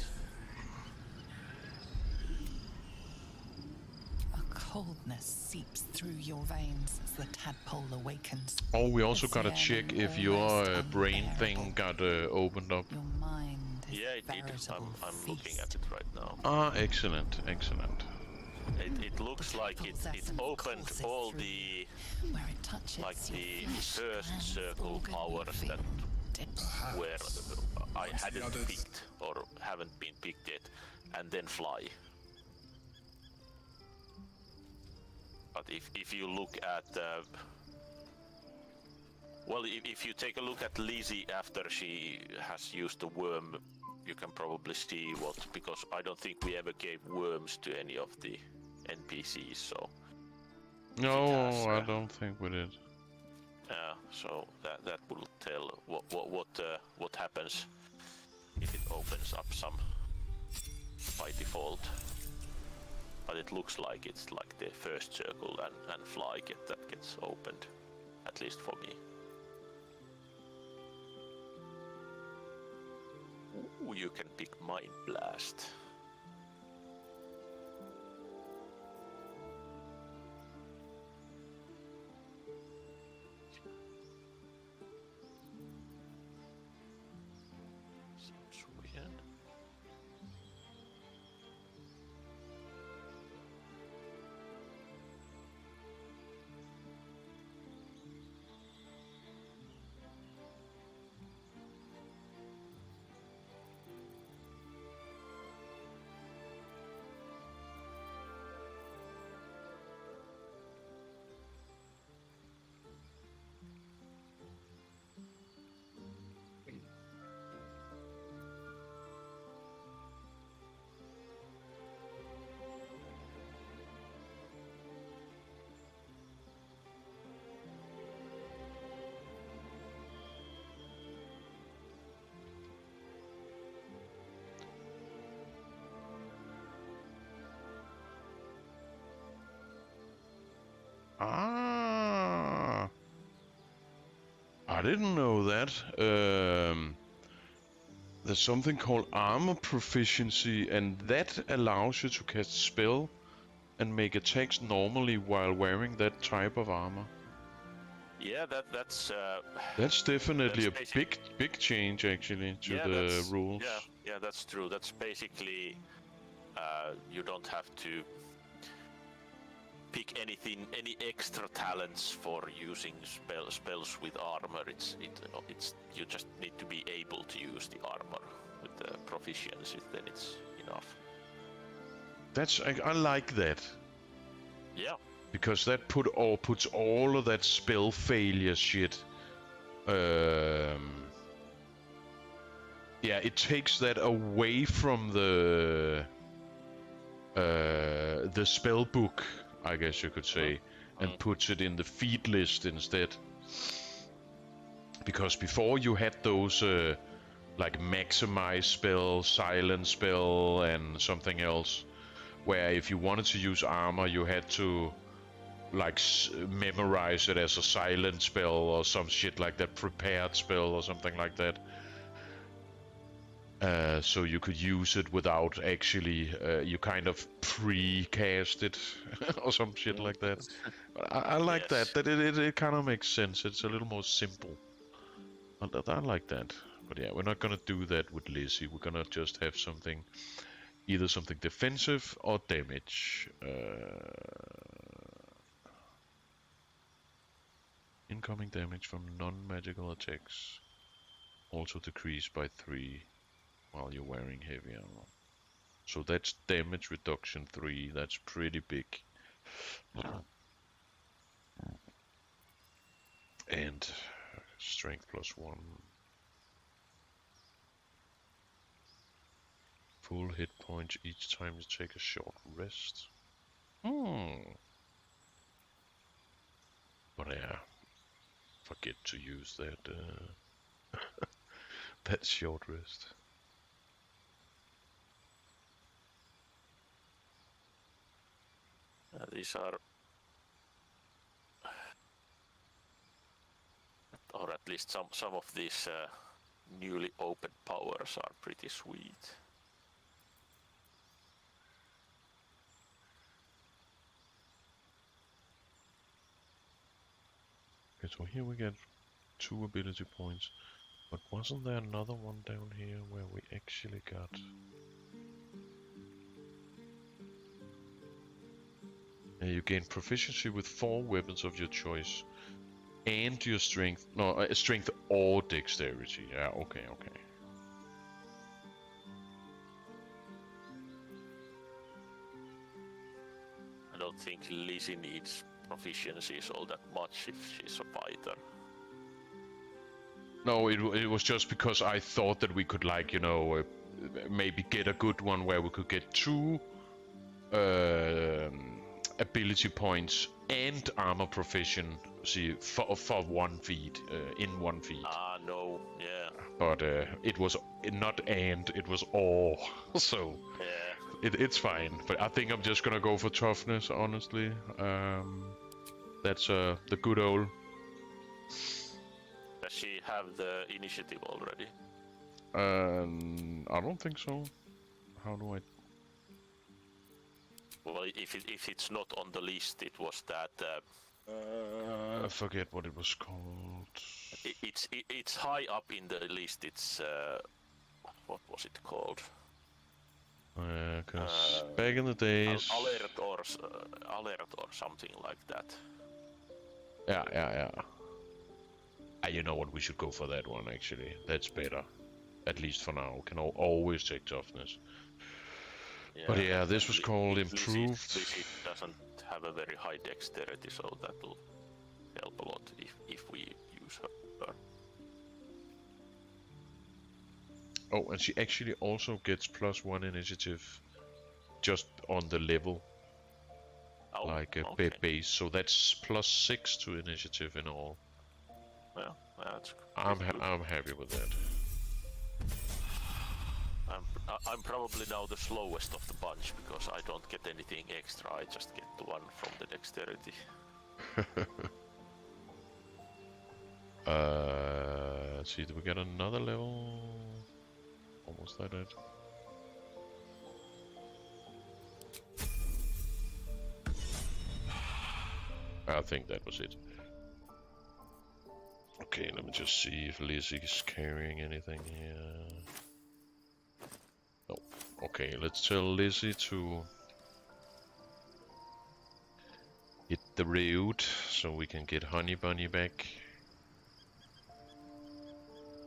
A coldness seeps through your veins as the tadpole awakens. Oh, we also It's gotta yearning check if almost your brain thing unbearable. got opened up. Your mind is Yeah, it did. veritable I'm looking feast. at it right now. Ah, excellent, excellent. It looks like it opened all the Where it touches like the your flesh, first glands, circle organ, powers that field. were I Once the hadn't others- picked or haven't been picked yet, and then fly. But if you look at well, if you take a look at Lizzie after she has used the worm, you can probably see what, because I don't think we ever gave worms to any of the NPCs, so No, has, I don't think we did. so that will tell what happens opens up some by default. But it looks like it's like the first circle and fly that gets opened, at least for me. Ooh, you can pick Mind Blast. Seems weird. Ah, I didn't know that. There's something called armor proficiency, and that allows you to cast spell and make attacks normally while wearing that type of armor. Yeah, that's definitely that's a big change actually to the rules. Yeah, that's true. That's basically you don't have to pick any extra talents for using spells with armor. It's you just need to be able to use the armor with the proficiency. Then it's enough. I like that. Yeah. Because that puts all of that spell failure shit. Yeah, it takes that away from the spell book, I guess you could say, and puts it in the feat list instead. Because before you had those like maximize spell, silence spell, and something else, where if you wanted to use armor, you had to like memorize it as a silent spell or some shit like that, prepared spell or something like that. So you could use it without actually, you kind of pre-cast it or some shit like that. I like that it kind of makes sense. It's a little more simple. I like that. But yeah, we're not gonna do that with Lizzie. We're gonna just have something, either something defensive or damage. Incoming damage from non-magical attacks also decreased by 3 while you're wearing heavy armor. So that's damage reduction 3. That's pretty big. And strength +1. Full hit points each time you take a short rest. But yeah, forget to use that that short rest. These are, or at least some of these newly opened powers are pretty sweet. Okay, so here we get 2 ability points, but wasn't there another one down here where we actually got... you gain proficiency with 4 weapons of your choice, and your strength, strength or dexterity. Yeah, okay. I don't think Lizzie needs proficiencies all that much if she's a fighter. No, it was just because I thought that we could, like, maybe get a good one where we could get 2 ability points and armor proficiency see, for 1 feed, in 1 feed. Ah, no, yeah. But it was not and, it was or. So Yeah. it's fine. But I think I'm just gonna go for toughness, honestly. That's the good old. Does she have the initiative already? I don't think so. How do I? Well, if it's not on the list, it was that. I forget what it was called. It's high up in the list. It's what was it called? Because back in the days. Alert or something like that. Yeah. You know what? We should go for that one. Actually, that's better. At least for now. Can always take toughness. Yeah, but yeah, this was called improved. Lizzie doesn't have a very high dexterity, so that will help a lot if we use her. Oh, and she actually also gets +1 initiative just on the level. Oh, like a okay. base, so that's +6 to initiative in all. Well, that's I'm happy with that. I'm probably now the slowest of the bunch because I don't get anything extra. I just get the 1 from the dexterity. Let's see, do we get another level? Almost at it. I think that was it. Okay, let me just see if Lizzie is carrying anything here. No. Okay, let's tell Lizzie to hit the road so we can get Honey Bunny back.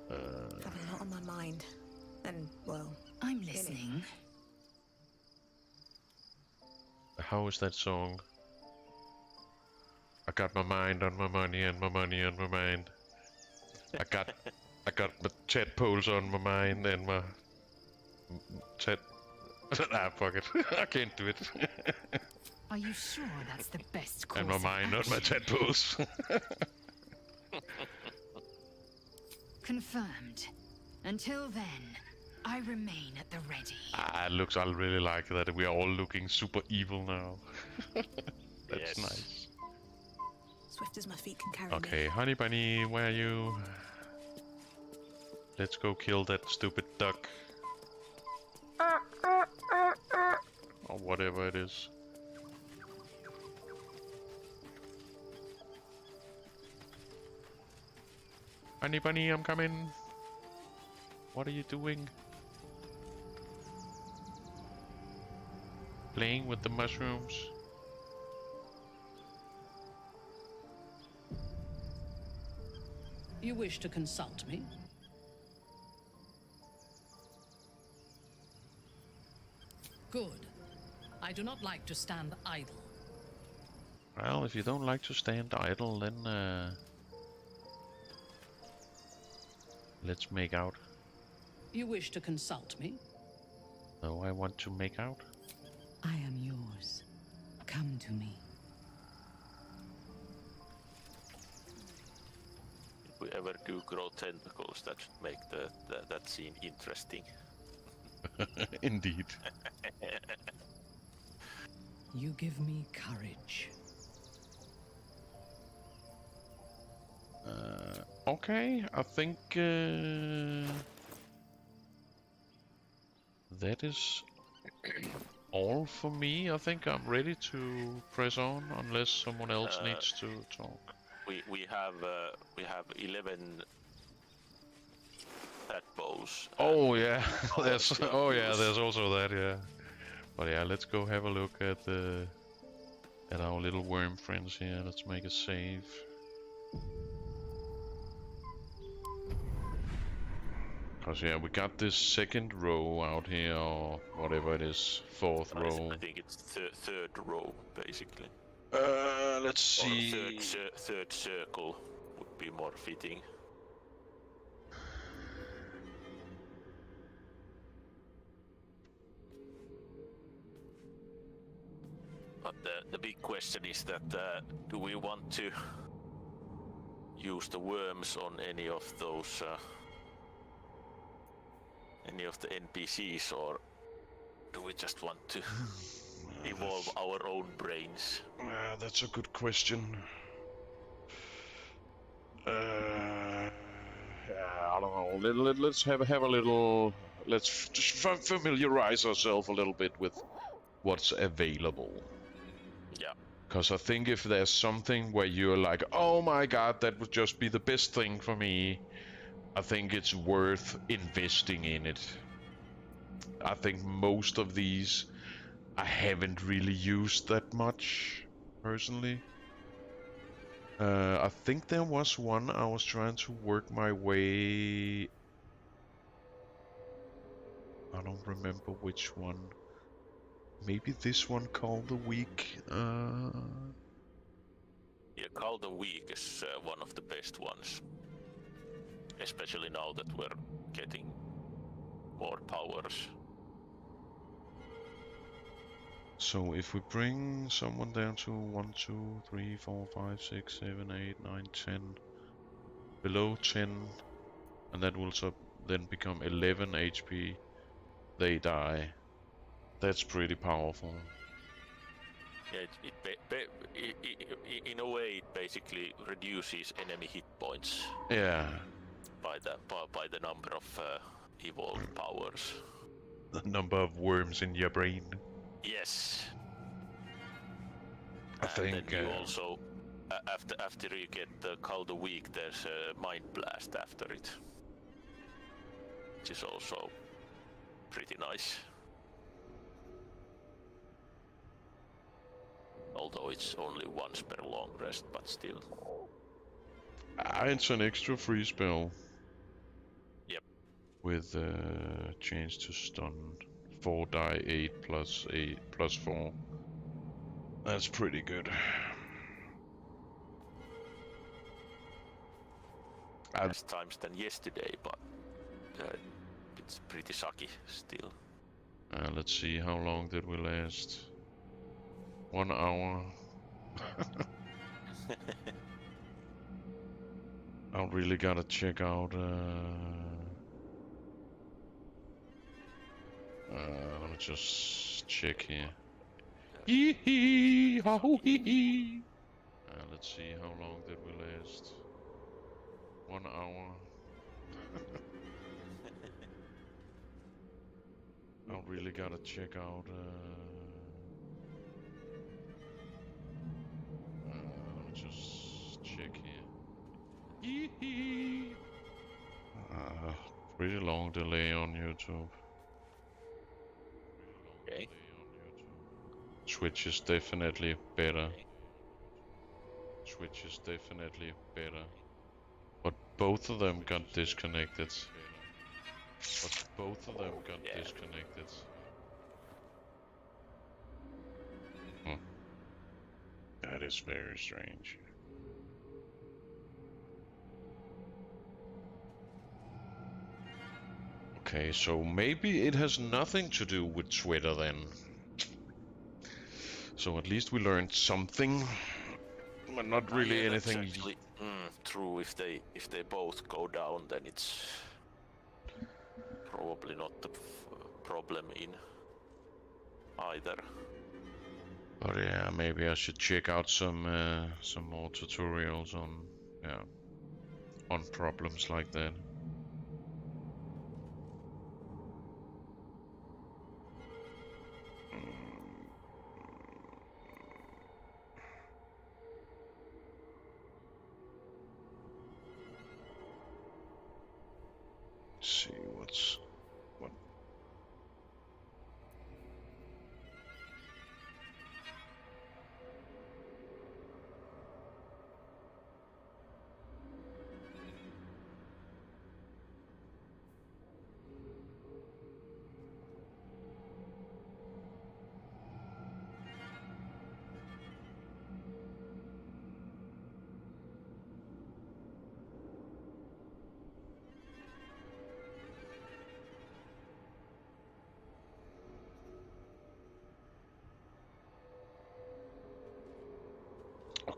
I have a lot on my mind. And, well... I'm listening. How is that song? I got my mind on my money and my money on my mind. I got my tadpoles on my mind and my fuck it. I can't do it. Are you sure that's the best course And my mind on my tadpoles. Confirmed. Until then, I remain at the ready. I really like that we are all looking super evil now. That's Yes. nice. Swift as my feet can carry me. Okay, Honey Bunny, where are you? Let's go kill that stupid duck. Or whatever it is. Honey Bunny, I'm coming. What are you doing? Playing with the mushrooms? You wish to consult me? Good. I do not like to stand idle. Well, if you don't like to stand idle, then let's make out. You wish to consult me? No, I want to make out. I am yours. Come to me. If we ever do grow tentacles, that should make that scene interesting. Indeed. You give me courage. Okay, I think that is all for me. I think I'm ready to press on, unless someone else needs to talk. We have 11 tadpoles. Oh yeah, there's there's also that, yeah. But yeah, let's go have a look at our little worm friends here. Let's make a save. Cause yeah, we got this second row out here, or whatever it is, fourth row. I think it's third row, basically. Let's see. Or third circle would be more fitting. But the big question is that do we want to use the worms on any of those any of the NPCs, or do we just want to evolve our own brains? That's a good question. I don't know. Let's have a little. Let's just familiarize ourselves a little bit with what's available. Yeah. Because I think if there's something where you're like, oh my god, that would just be the best thing for me, I think it's worth investing in it. I think most of these I haven't really used that much, personally. I think there was one I was trying to work my way. I don't remember which one. Maybe this one called the Week. Yeah, Call the Weak is one of the best ones. Especially now that we're getting more powers. So if we bring someone down to 1, 2, 3, 4, 5, 6, 7, 8, 9, 10, below 10, and that will then become 11 HP, they die. That's pretty powerful. Yeah, in a way, it basically reduces enemy hit points. Yeah. By the number of evolved powers. The number of worms in your brain. Yes. I think. Then you also, after you get the Call the Weak, there's a Mind Blast after it, which is also pretty nice. Although it's only once per long rest, but still. It's an extra free spell. Yep. With change to stun. 4 die 8 plus 4. That's pretty good. Less times than yesterday, but it's pretty sucky still. Let's see, how long did we last? 1 hour. I really gotta check out. Let me just check here. Let's see, how long did we last? 1 hour. I really gotta check out. Let me just check here. Pretty long delay on YouTube. Okay. Switch is definitely better. Switch is definitely better. But both of them got disconnected. Disconnected. That is very strange. Okay, so maybe it has nothing to do with Twitter then. So at least we learned something, but not really anything. That's actually true. If they both go down, then it's probably not the problem in either. But yeah, maybe I should check out some more tutorials on problems like that. See what.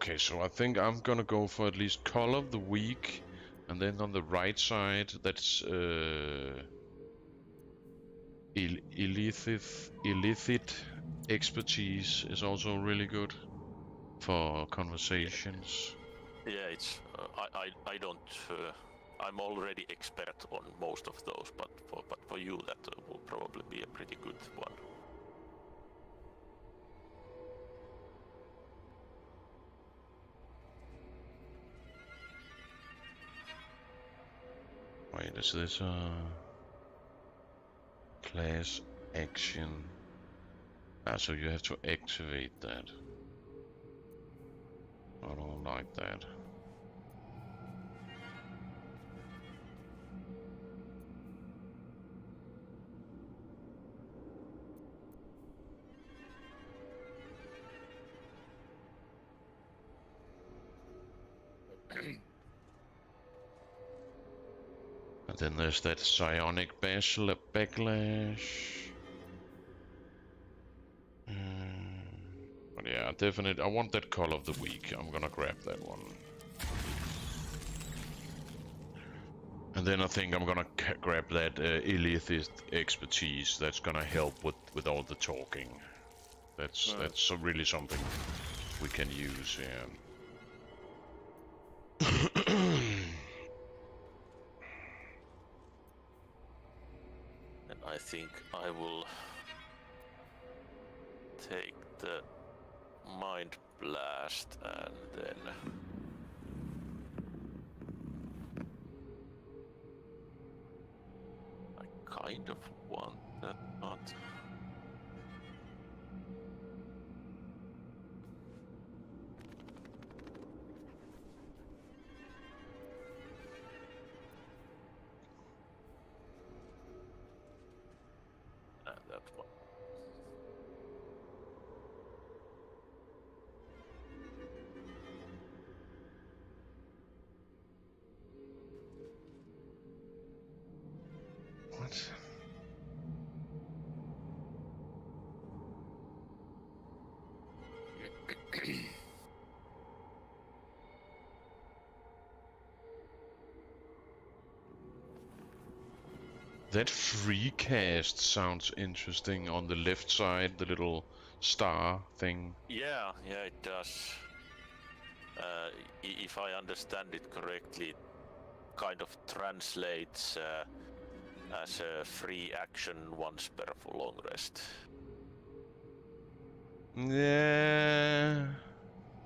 Okay, so I think I'm gonna go for at least Call of the Week, and then on the right side, that's illicit expertise is also really good for conversations. Yeah, it's I don't. I'm already expert on most of those, but for you that will probably be a pretty good one. Wait, is this class action? Ah, so you have to activate that. I don't like that. And then there's that psionic backlash. But yeah, definitely. I want that Call of the Week. I'm gonna grab that one. And then I think I'm gonna grab that illicit expertise. That's gonna help with all the talking. That's really something we can use. Yeah. And I think I will take the Mind Blast and then I kind of want that, but that one. What? That free cast sounds interesting on the left side, the little star thing. Yeah, it does. If I understand it correctly, it kind of translates as a free action once per long rest. Yeah,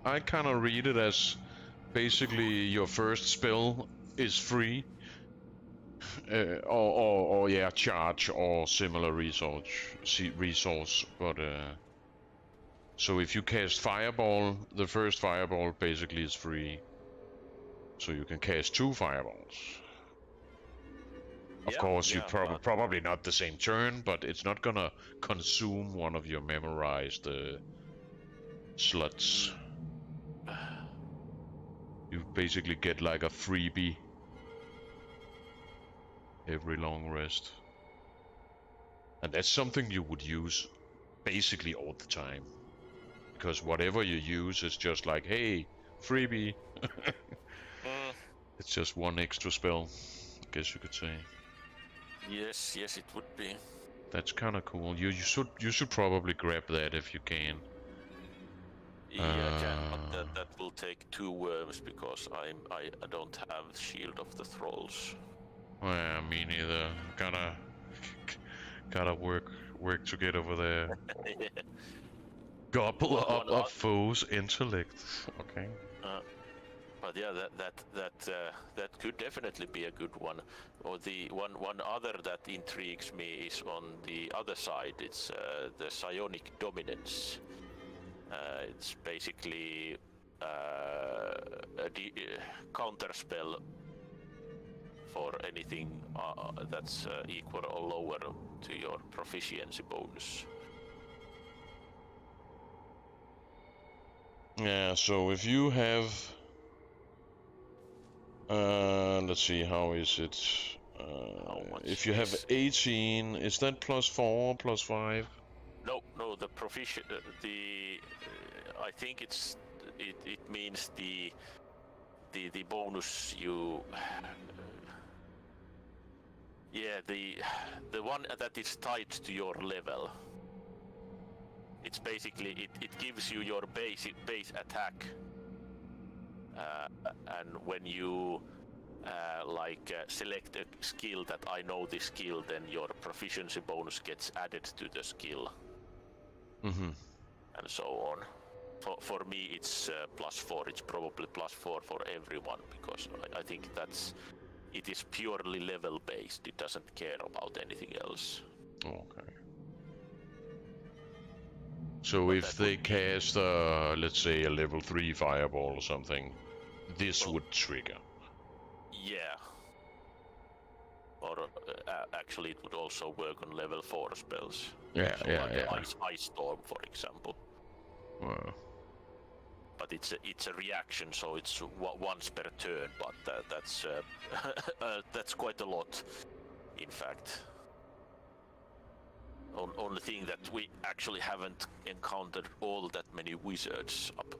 I kind of read it as basically your first spell is free, or yeah, charge or similar resource. But so if you cast Fireball, the first Fireball basically is free, so you can cast 2 fireballs. Of course, you probably not the same turn, but it's not gonna consume one of your memorized slots. You basically get like a freebie every long rest. And that's something you would use basically all the time. Because whatever you use is just like, hey, freebie. It's just one extra spell, I guess you could say. Yes, it would be. That's kind of cool. You should probably grab that if you can. Yeah, I can, but that will take 2 worms because I don't have Shield of the Thralls. Well, me neither. Gotta work to get over there. Gobble up of foes' intellect. Okay. But yeah, that could definitely be a good one. Or the one other that intrigues me is on the other side. It's the Psionic Dominance. It's basically a counter spell for anything that's equal or lower to your proficiency bonus. Yeah, so if you have... let's see, how is it? If you have 18, is that +4, +5? No, the proficient, I think it's it means the bonus you. Yeah, the one that is tied to your level. It's basically it gives you your base attack, and when you select a skill that I know this skill, then your proficiency bonus gets added to the skill, and so on. For me, it's +4. It's probably +4 for everyone because I think it is purely level based. It doesn't care about anything else. Okay. So if they cast, let's say, a level 3 fireball or something, this would trigger. Yeah. Or actually, it would also work on level 4 spells. Yeah, so yeah. Ice Storm, for example. Well. But it's a reaction, so it's once per turn. But that's quite a lot, in fact. Only thing that we actually haven't encountered all that many wizards up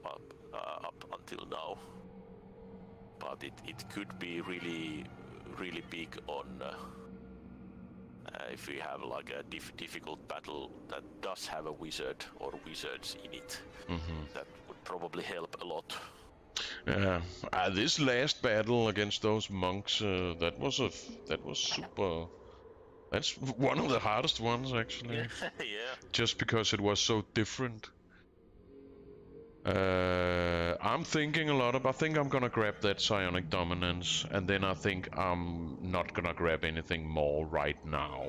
until now. But it could be really big on if we have like a difficult battle that does have a wizard or wizards in it. That would probably help a lot. This last battle against those monks, that was super. That's one of the hardest ones, actually. Yeah. Just because it was so different. I'm thinking a lot I think I'm gonna grab that psionic dominance, and then I think I'm not gonna grab anything more right now.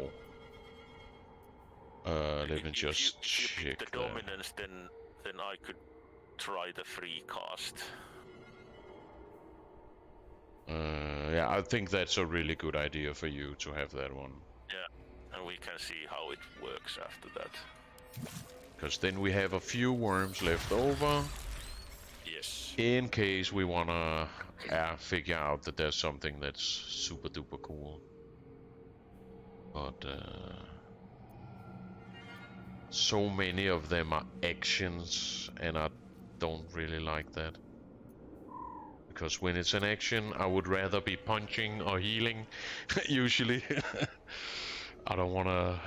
Let me just check. If you pick the dominance, then I could try the free cast. Yeah, I think that's a really good idea for you to have that one. Yeah, and we can see how it works after that. Because then we have a few worms left over. Yes. In case we wanna figure out that there's something that's super duper cool. But so many of them are actions, and I don't really like that. Because when it's an action, I would rather be punching or healing, usually. I don't wanna...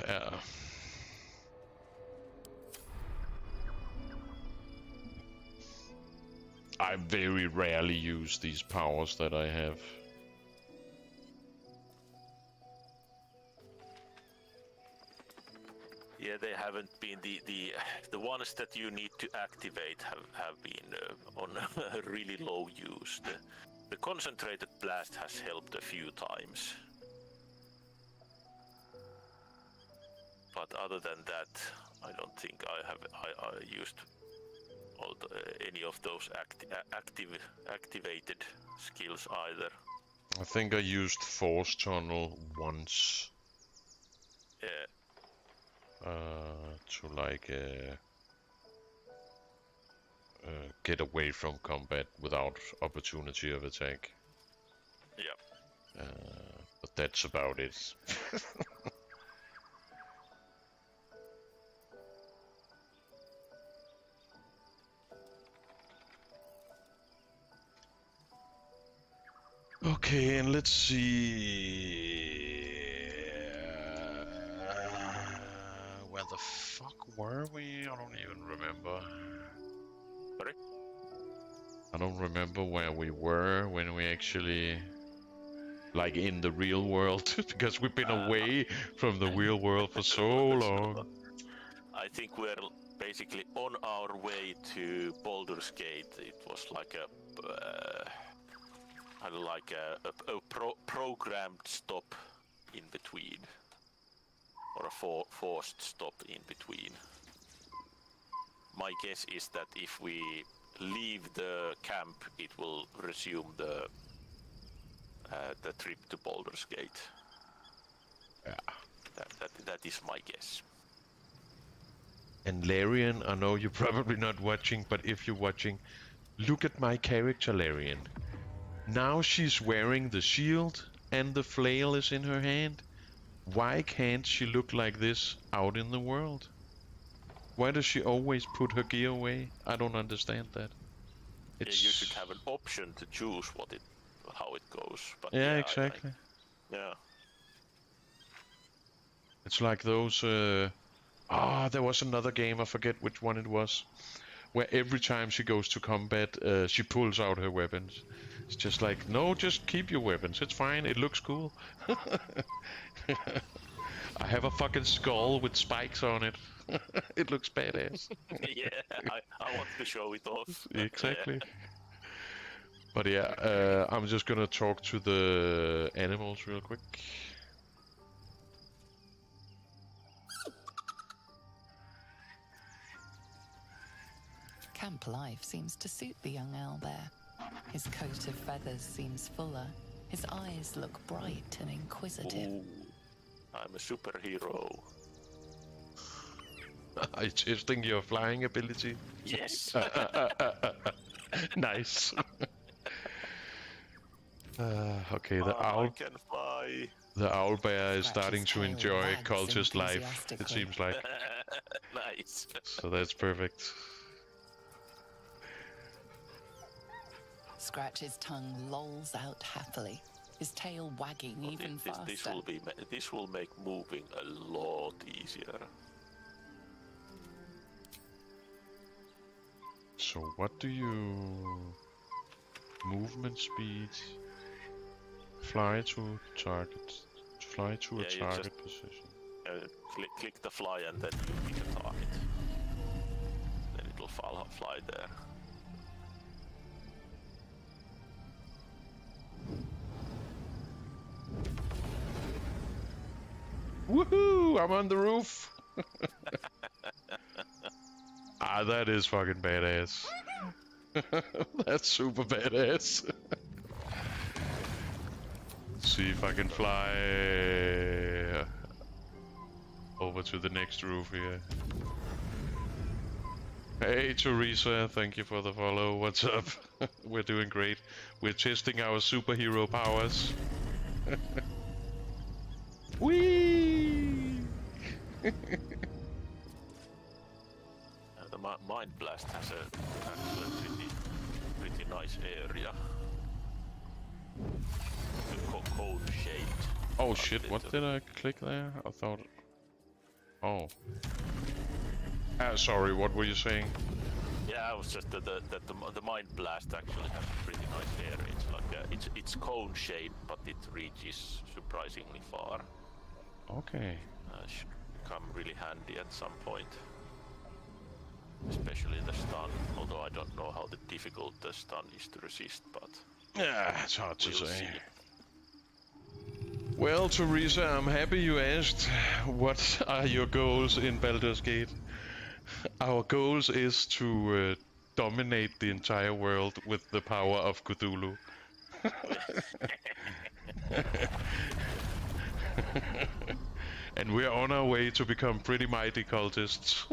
I very rarely use these powers that I have. Yeah, they haven't been the ones that you need to activate have been on really low use. The concentrated blast has helped a few times, but other than that, I don't think I used any of those activated skills either. I think I used Force Tunnel once. Yeah. To like get away from combat without opportunity of attack. Yeah. But that's about it. Okay, and let's see. Where the fuck were we? I don't even remember. Sorry? I don't remember where we were when we actually... Like in the real world, because we've been away from the real world for so long. I think we're basically on our way to Baldur's Gate. It was like a programmed stop in between, or a forced stop in between. My guess is that if we leave the camp, it will resume the trip to Baldur's Gate. Yeah. That is my guess. And Larian, I know you're probably not watching, but if you're watching, look at my character, Larian. Now she's wearing the shield and the flail is in her hand. Why can't she look like this out in the world? Why does she always put her gear away? I don't understand that. Yeah, you should have an option to choose how it goes. But Yeah, exactly. Yeah. It's like those. There was another game. I forget which one it was, where every time she goes to combat, she pulls out her weapons. It's just like, no, just keep your weapons. It's fine. It looks cool. I have a fucking skull with spikes on it. It looks badass. Yeah, I want to show it off. Exactly. But yeah, I'm just gonna talk to the animals real quick. Camp life seems to suit the young owlbear. His coat of feathers seems fuller. His eyes look bright and inquisitive. Ooh, I'm a superhero. Are you testing your flying ability? Yes. Nice. Okay, the I can fly. the owl bear is Scratch's starting to tail enjoy wags cultist life, it enthusiastically. seems like. Nice. So that's perfect. Scratch's tongue lolls out happily, his tail wagging even faster. This will make moving a lot easier. So what do you... Movement speed... Fly to target... Fly to a target position. Click the fly and then you pick a target. Then it will fly there. Woohoo! I'm on the roof! That is fucking badass. That's super badass. See if I can fly over to the next roof here. Hey Teresa, thank you for the follow. What's up? We're doing great. We're testing our superhero powers. Whee! The Mind Blast has actually pretty nice area. Cone shaped. Oh shit, what did I click there? I thought... Oh. Sorry, what were you saying? Yeah, I was just that the Mind Blast actually has a pretty nice area. It's like it's cone shaped, but it reaches surprisingly far. Okay. Should come really handy at some point. Especially the stun, although I don't know how difficult the stun is to resist, but... Yeah, it's hard to we'll say. see. Well, Teresa, I'm happy you asked. What are your goals in Baldur's Gate? Our goals is to dominate the entire world with the power of Cthulhu. And we're on our way to become pretty mighty cultists.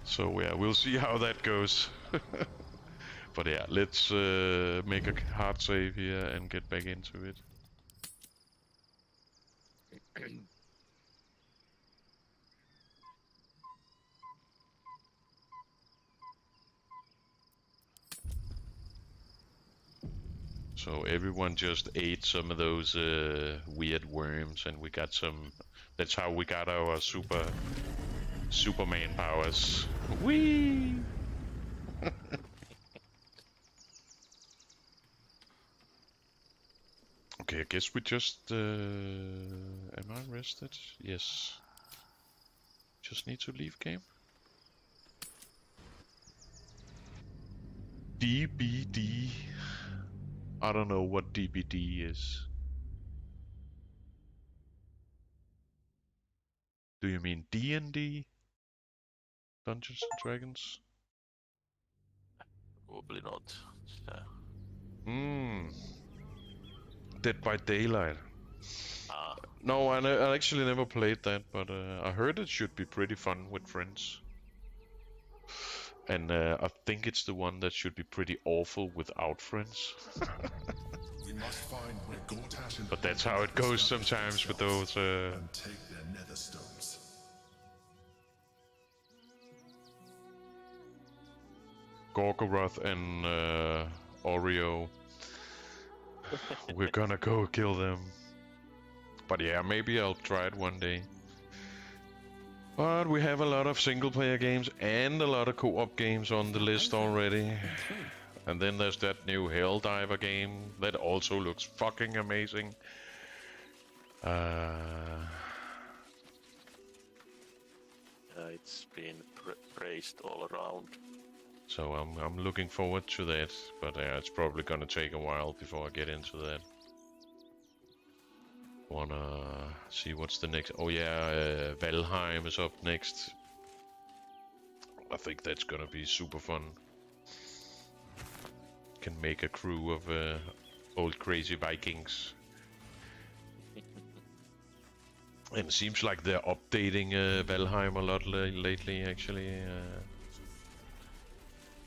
So yeah, we'll see how that goes. But yeah, let's make a hard save here and get back into it. So everyone just ate some of those weird worms, and we got some. That's how we got our Superman powers. Whee! Okay, I guess we just... am I rested? Yes. Just need to leave game. DBD. I don't know what DBD is. Do you mean D&D? Dungeons and Dragons? Probably not. Dead by Daylight. Ah. No, I actually never played that, but I heard it should be pretty fun with friends. And I think it's the one that should be pretty awful without friends. We must find where Gortash and But that's how it goes sometimes with those... and take their nether stones. Gorgoroth and Oreo. We're gonna go kill them. But yeah, maybe I'll try it one day. But we have a lot of single-player games and a lot of co-op games on the list already. And then there's that new Helldiver game that also looks fucking amazing. It's been praised all around. So I'm looking forward to that, but it's probably gonna take a while before I get into that. Wanna see what's the next? Oh yeah, Valheim is up next. I think that's gonna be super fun. Can make a crew of old crazy Vikings. And it seems like they're updating Valheim a lot lately, actually.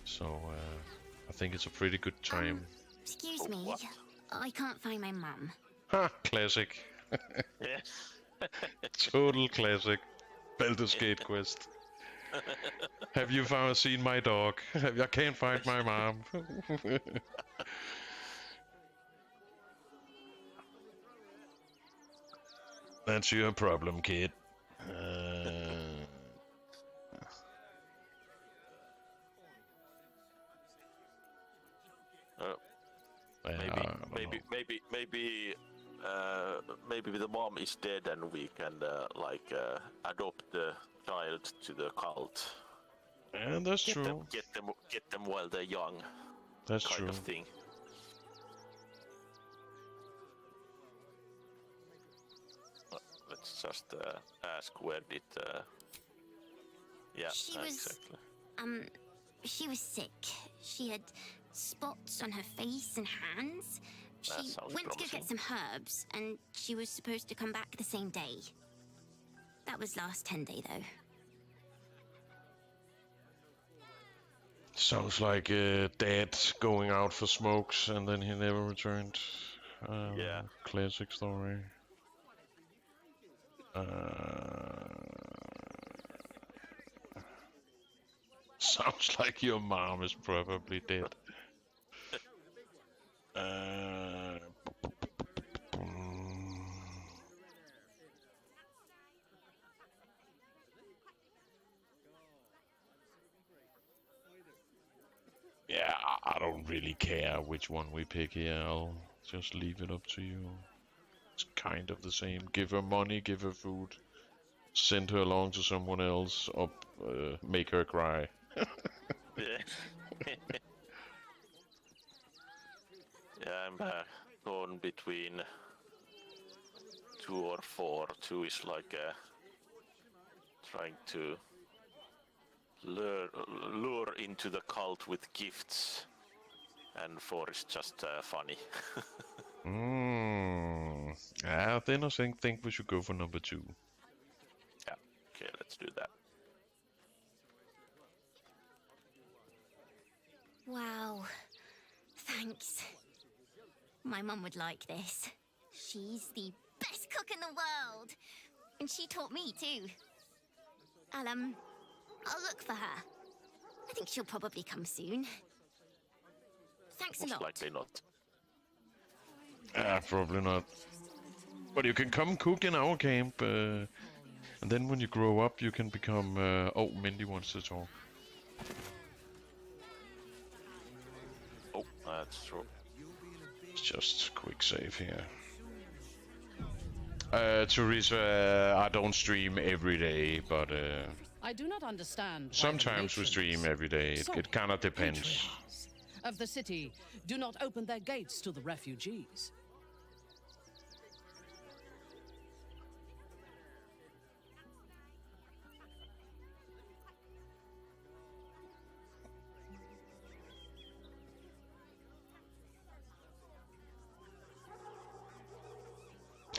So I think it's a pretty good time. Excuse me, what? I can't find my mum. Ha! Classic. Yeah. Total classic. Baldur's Gate quest. Have you seen my dog? I can't find my mom. That's your problem, kid. Maybe the mom is dead and we can adopt the child to the cult. And that's true. Get them while they're young. That's kind true. of thing. Let's just ask where did. Yeah, She was- exactly. She was sick. She had spots on her face and hands. That She sounds went to go promising. get some herbs, and she was supposed to come back the same day. That was last 10 day, though. Sounds like Dad going out for smokes and then he never returned. Yeah. Classic story. Sounds like your mom is probably dead. Yeah, I don't really care which one we pick here. I'll just leave it up to you. It's kind of the same. Give her money, give her food. Send her along to someone else, or make her cry. Yeah. Yeah, I'm torn between 2 or 4. 2 is like trying to lure into the cult with gifts, and 4 is just funny. Then I think we should go for number 2. Yeah, okay, let's do that. Wow. Thanks. My mum would like this. She's the best cook in the world. And she taught me too. I'll look for her. I think she'll probably come soon. Thanks a Most lot. likely not. Probably not. But you can come cook in our camp, and then when you grow up, you can become. Oh, Mindy wants to talk. Oh, that's true. Just quick save here. Teresa, I don't stream every day, but I do not understand. why the sometimes we stream nations, every day. so It kind of depends. patriarchs of the city do not open their gates to the refugees.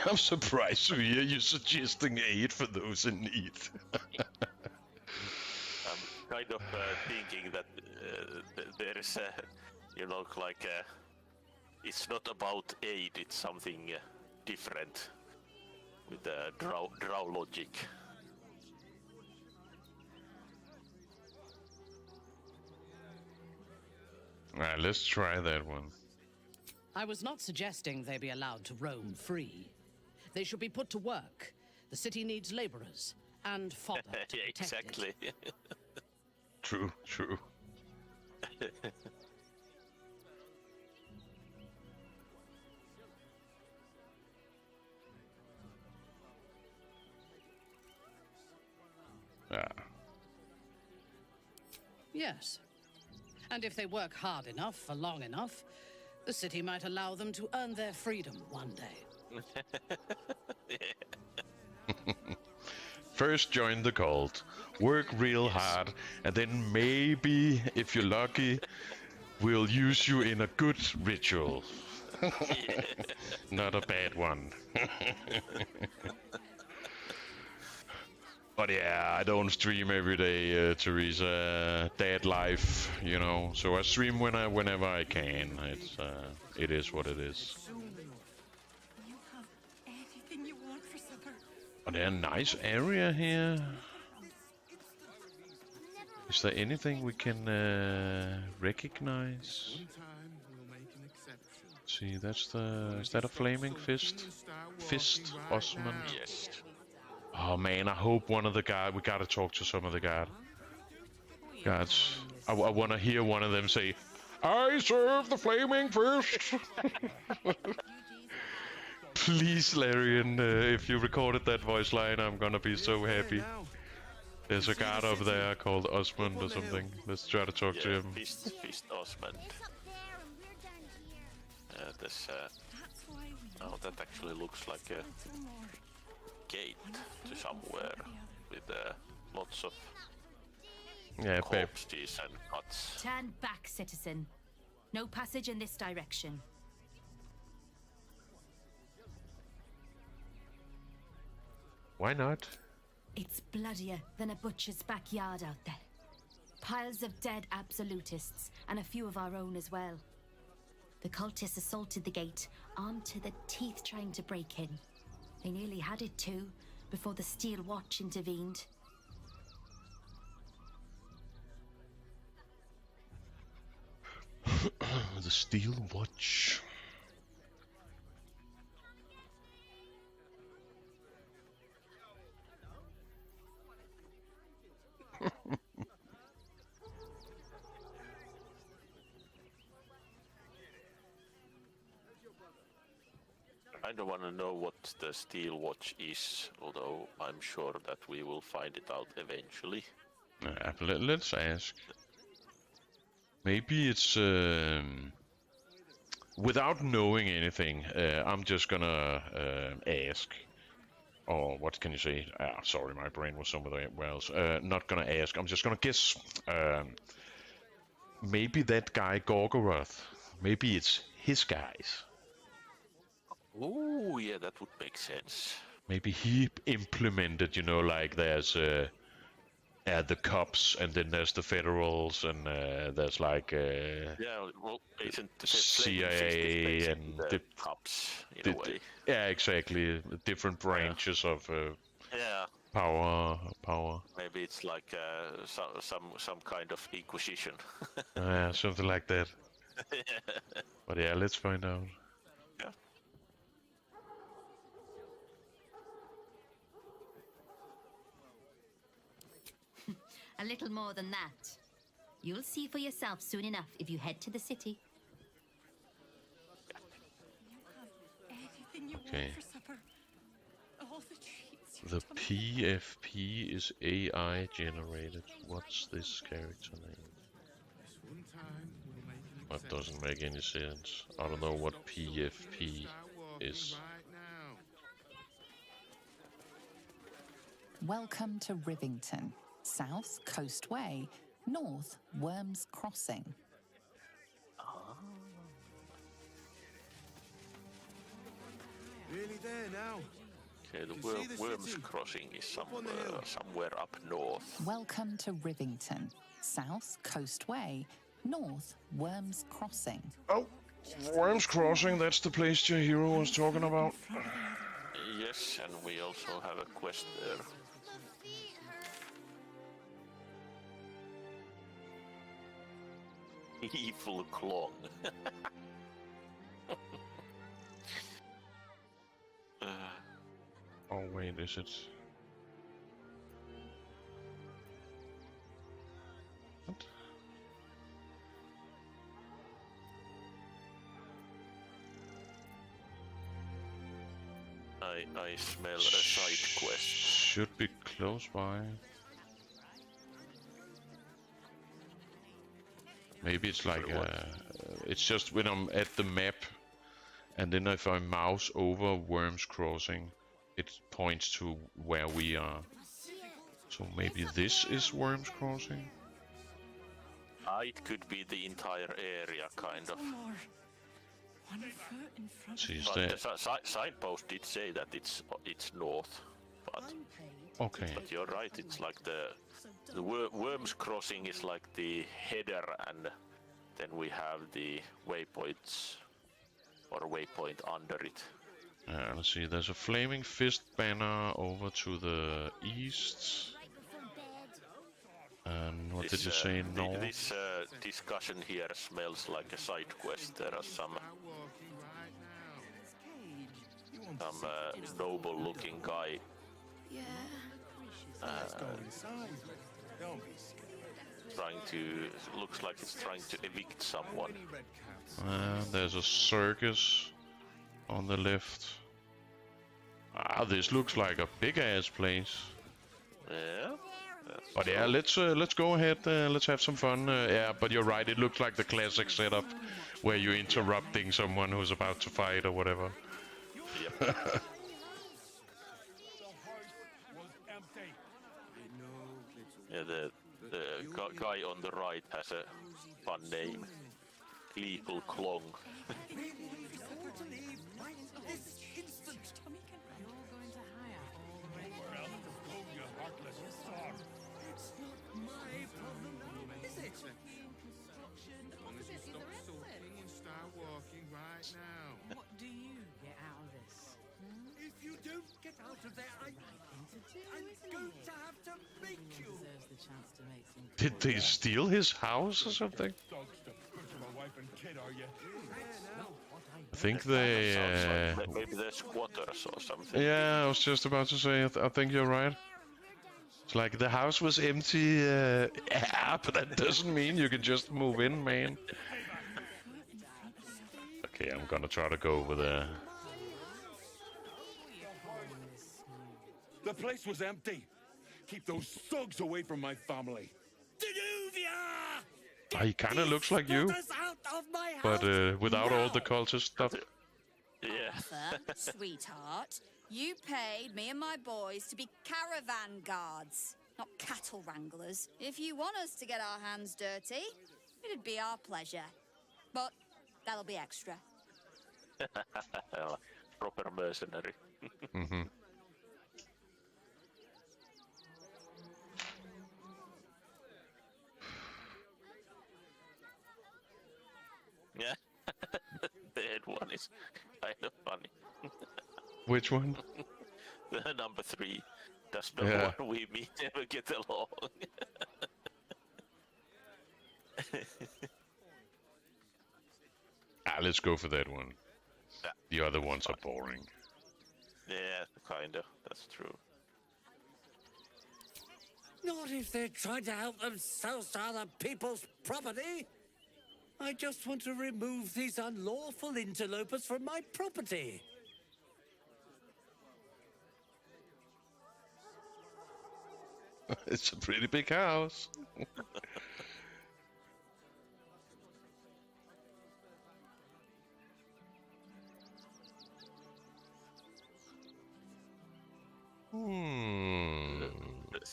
I'm surprised to hear you suggesting aid for those in need. I'm kind of thinking that there is it's not about aid, it's something different with the drow logic. Let's try that one. I was not suggesting they be allowed to roam free. They should be put to work. The city needs laborers and fodder to Yeah, protect exactly. it. True, true. Yeah. Yes. And if they work hard enough for long enough, the city might allow them to earn their freedom one day. First join the cult, work real hard, and then maybe, if you're lucky, we'll use you in a good ritual. Not a bad one. But yeah, I don't stream every day, Teresa. Dad life, you know. So I stream whenever I can. It is what it is. You have anything you want for supper. But there's a nice area here. Is there anything we can recognize? See, that's the... Is that a flaming fist? Fist, Osman? Yes. Oh man, I hope one of the guys... We gotta talk to some of the guards. I wanna hear one of them say, I serve the flaming fist! Please, Larian, if you recorded that voice line, I'm gonna be so happy. There's a guard over there called Osmond or something. Let's try to talk to him. Fist Osmond. This, oh, that actually looks like a gate to somewhere with lots of corpses and cuts. Turn back, citizen. No passage in this direction. Why not? It's bloodier than a butcher's backyard out there. Piles of dead absolutists, and a few of our own as well. The cultists assaulted the gate, armed to the teeth trying to break in. They nearly had it too, before the Steel Watch intervened. The Steel Watch. I don't want to know what the Steel Watch is, although I'm sure that we will find it out eventually. Let's ask. Maybe it's... without knowing anything, I'm just gonna ask. Or what can you say? Sorry, my brain was somewhere else. Not gonna ask, I'm just gonna guess. Maybe that guy Gorgoroth, maybe it's his guys. Oh, yeah, that would make sense. Maybe he implemented, you know, like there's the cops, and then there's the federals, and there's like yeah, well, isn't the CIA and the cops in a way? Yeah, exactly. Different branches of yeah. Power. Maybe it's like some kind of inquisition. Something like that. But yeah, let's find out. Yeah. A little more than that. You'll see for yourself soon enough if you head to the city. Anything you Okay. want for supper. All the treats you The told me. PFP is AI generated. What's this character name? That doesn't make any sense. I don't know what PFP is. Welcome to Rivington, south Coast Way, north Wyrm's Crossing. Nearly there now. Okay, the You see the Wyrm's city? Crossing is Up on the hill. somewhere up north. Welcome to Rivington, south Coast Way, north Wyrm's Crossing. Oh, Worms Crossing, that's the place your hero was talking about. Yes, and we also have a quest there. Evil clong. Oh wait, is it? What? I smell a side quest. Should be close by. Maybe it's like it's just when I'm at the map, and then if I mouse over Wyrm's Crossing, it points to where we are. So maybe this is Wyrm's Crossing? It could be the entire area, kind of. See, But the signpost did say that it's north, but okay. But you're right. It's like the Wyrm's Crossing is like the header, and then we have the waypoints or waypoint under it. Let's see. There's a flaming fist banner over to the east. And what did you say? North? This discussion here smells like a side quest. There are some noble-looking guy. Yeah. Looks like it's trying to evict someone. There's a circus on the left. This looks like a big-ass place. Yeah. But yeah, let's go ahead. Let's have some fun. Yeah, but you're right. It looks like the classic setup where you're interrupting someone who's about to fight or whatever. Yep. Yeah, the guy on the right has a fun name. Gleeful Clong. What do you get out of this? If you don't get out of there, I'm going to have to make you. Did they steal his house or something? I think they... Like maybe they're squatters or something. Yeah, I was just about to say, I think you're right. It's like the house was empty, yeah, but that doesn't mean you can just move in, man. Okay, I'm gonna try to go over there. The place was empty. Keep those thugs away from my family. Danuvia! He kind of looks like you, but without all the cultist stuff. Yeah. Arthur, sweetheart, you paid me and my boys to be caravan guards, not cattle wranglers. If you want us to get our hands dirty, it'd be our pleasure. But that'll be extra. Proper mercenary. Mm-hmm. Yeah. The head one is kind of funny. Which one? The number 3. Does no one we meet ever get along? Let's go for that one. Yeah. The other ones are boring. Yeah, kinda. That's true. Not if they're trying to help themselves to other people's property. I just want to remove these unlawful interlopers from my property. It's a pretty big house.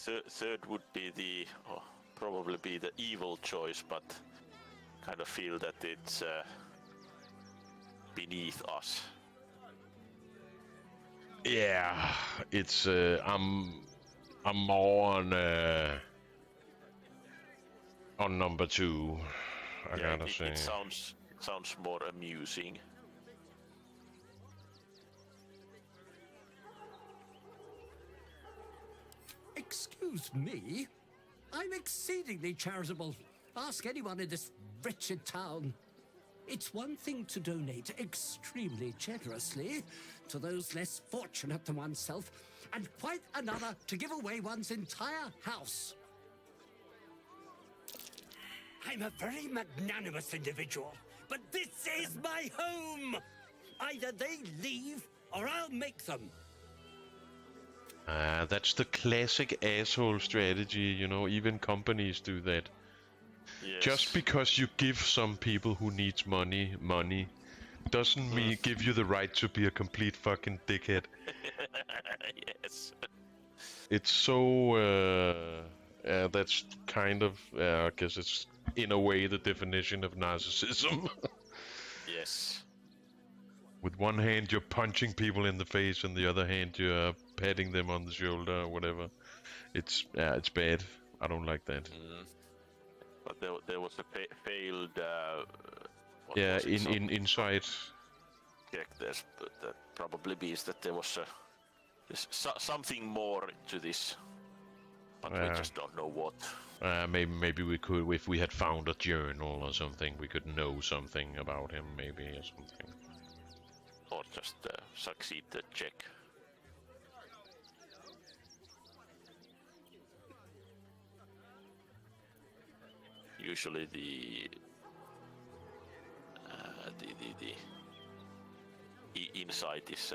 The third would be probably be the evil choice, but kind of feel that it's beneath us. Yeah, it's I'm more on number 2. I gotta say. It sounds more amusing. Excuse me? I'm exceedingly charitable. Ask anyone in this wretched town. It's one thing to donate extremely generously to those less fortunate than oneself, and quite another to give away one's entire house. I'm a very magnanimous individual, but this is my home! Either they leave, or I'll make them. That's the classic asshole strategy, you know, even companies do that. Yes. Just because you give some people who needs money, doesn't mean give you the right to be a complete fucking dickhead. Yes. It's so, that's kind of, I guess it's in a way the definition of narcissism. Yes. With one hand you're punching people in the face, and the other hand you're patting them on the shoulder or whatever. It's bad. I don't like that. But there was a failed. Yeah, inside. Check this, but that probably means that there was something more to this, but we just don't know what. Maybe we could, if we had found a journal or something, we could know something about him, maybe, or something. Or just succeed the check. Usually the insight is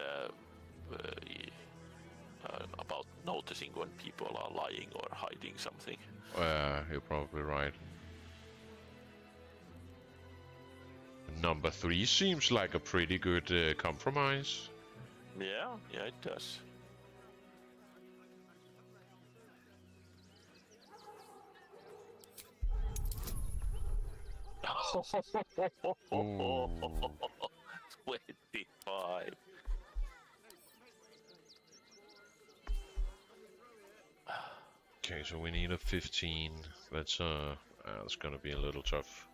about noticing when people are lying or hiding something. You're probably right. Number 3 seems like a pretty good compromise. Yeah, it does. Ooh. 25. Okay, so we need a 15. That's gonna be a little tough.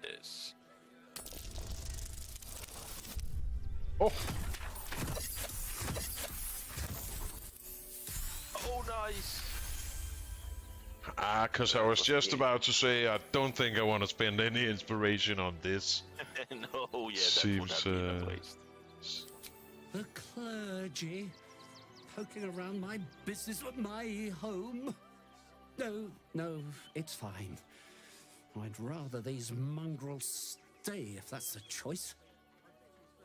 Yes. Oh! Oh, nice! Cause I was just about to say I don't think I want to spend any inspiration on this. No, yeah, that Seems, would have been a waste. The clergy poking around my business at my home. No, it's fine. I'd rather these mongrels stay if that's the choice.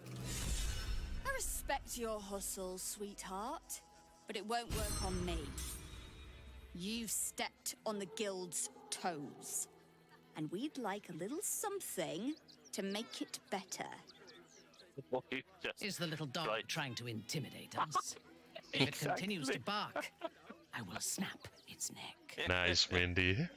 I respect your hustle, sweetheart, but it won't work on me. You've stepped on the guild's toes, and we'd like a little something to make it better. Is the little dog trying to intimidate us? If it continues to bark, I will snap its neck. Nice, Mindy.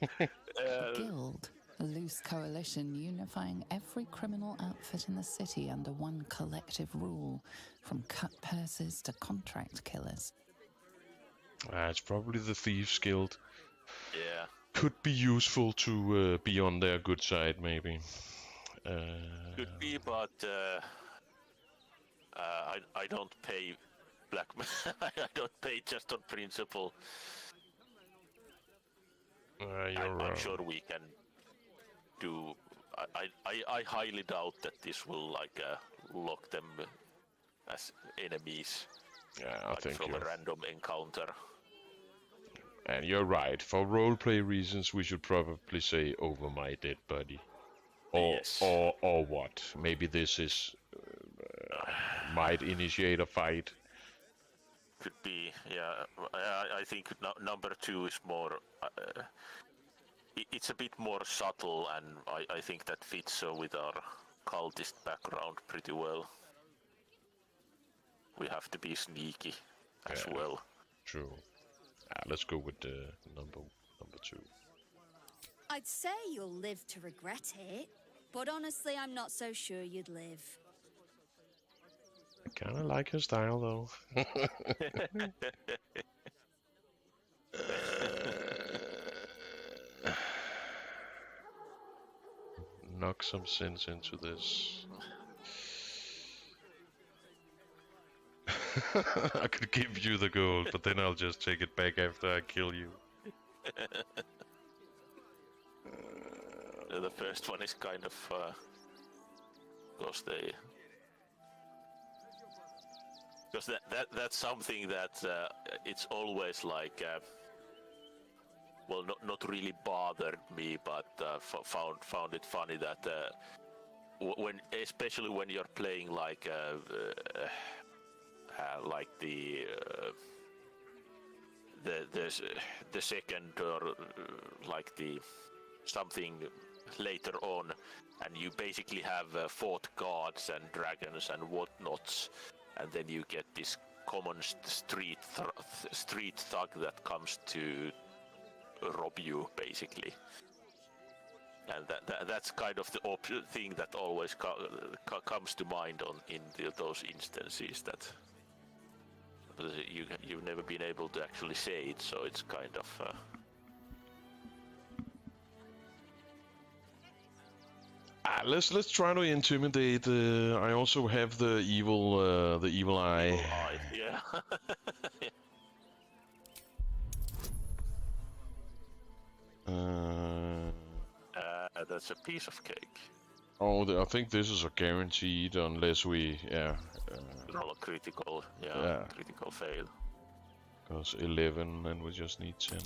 Guild, a loose coalition unifying every criminal outfit in the city under one collective rule, from cut purses to contract killers. It's probably the Thieves Guild. Yeah. Could be useful to be on their good side, maybe. Could be, but I don't pay black. I don't pay just on principle. I'm sure we can do. I highly doubt that this will lock them as enemies. Yeah, I think from a random encounter. And you're right. For roleplay reasons, we should probably say over my dead body. Or, yes. or what? Maybe this is might initiate a fight. Could be, yeah. I think number 2 is more. It's a bit more subtle, and I think that fits with our cultist background pretty well. We have to be sneaky as well. True. Let's go with number 2. I'd say you'll live to regret it, but honestly, I'm not so sure you'd live. I kind of like your style, though. Knock some sense into this. I could give you the gold, but then I'll just take it back after I kill you. the first one is kind of because that's something that it's always like well, not really bothered me, but found it funny that especially when you're playing like the second or like the something later on, and you basically have fought gods and dragons and whatnots, and then you get this common street thug that comes to rob you basically, and that's kind of the thing that always comes to mind in those instances that. But you've never been able to actually say it, so it's kind of. Let's try to intimidate. I also have the evil eye. Yeah. That's a piece of cake. Oh, I think this is a guaranteed unless we, roll a critical, critical fail. Because 11 and we just need 10.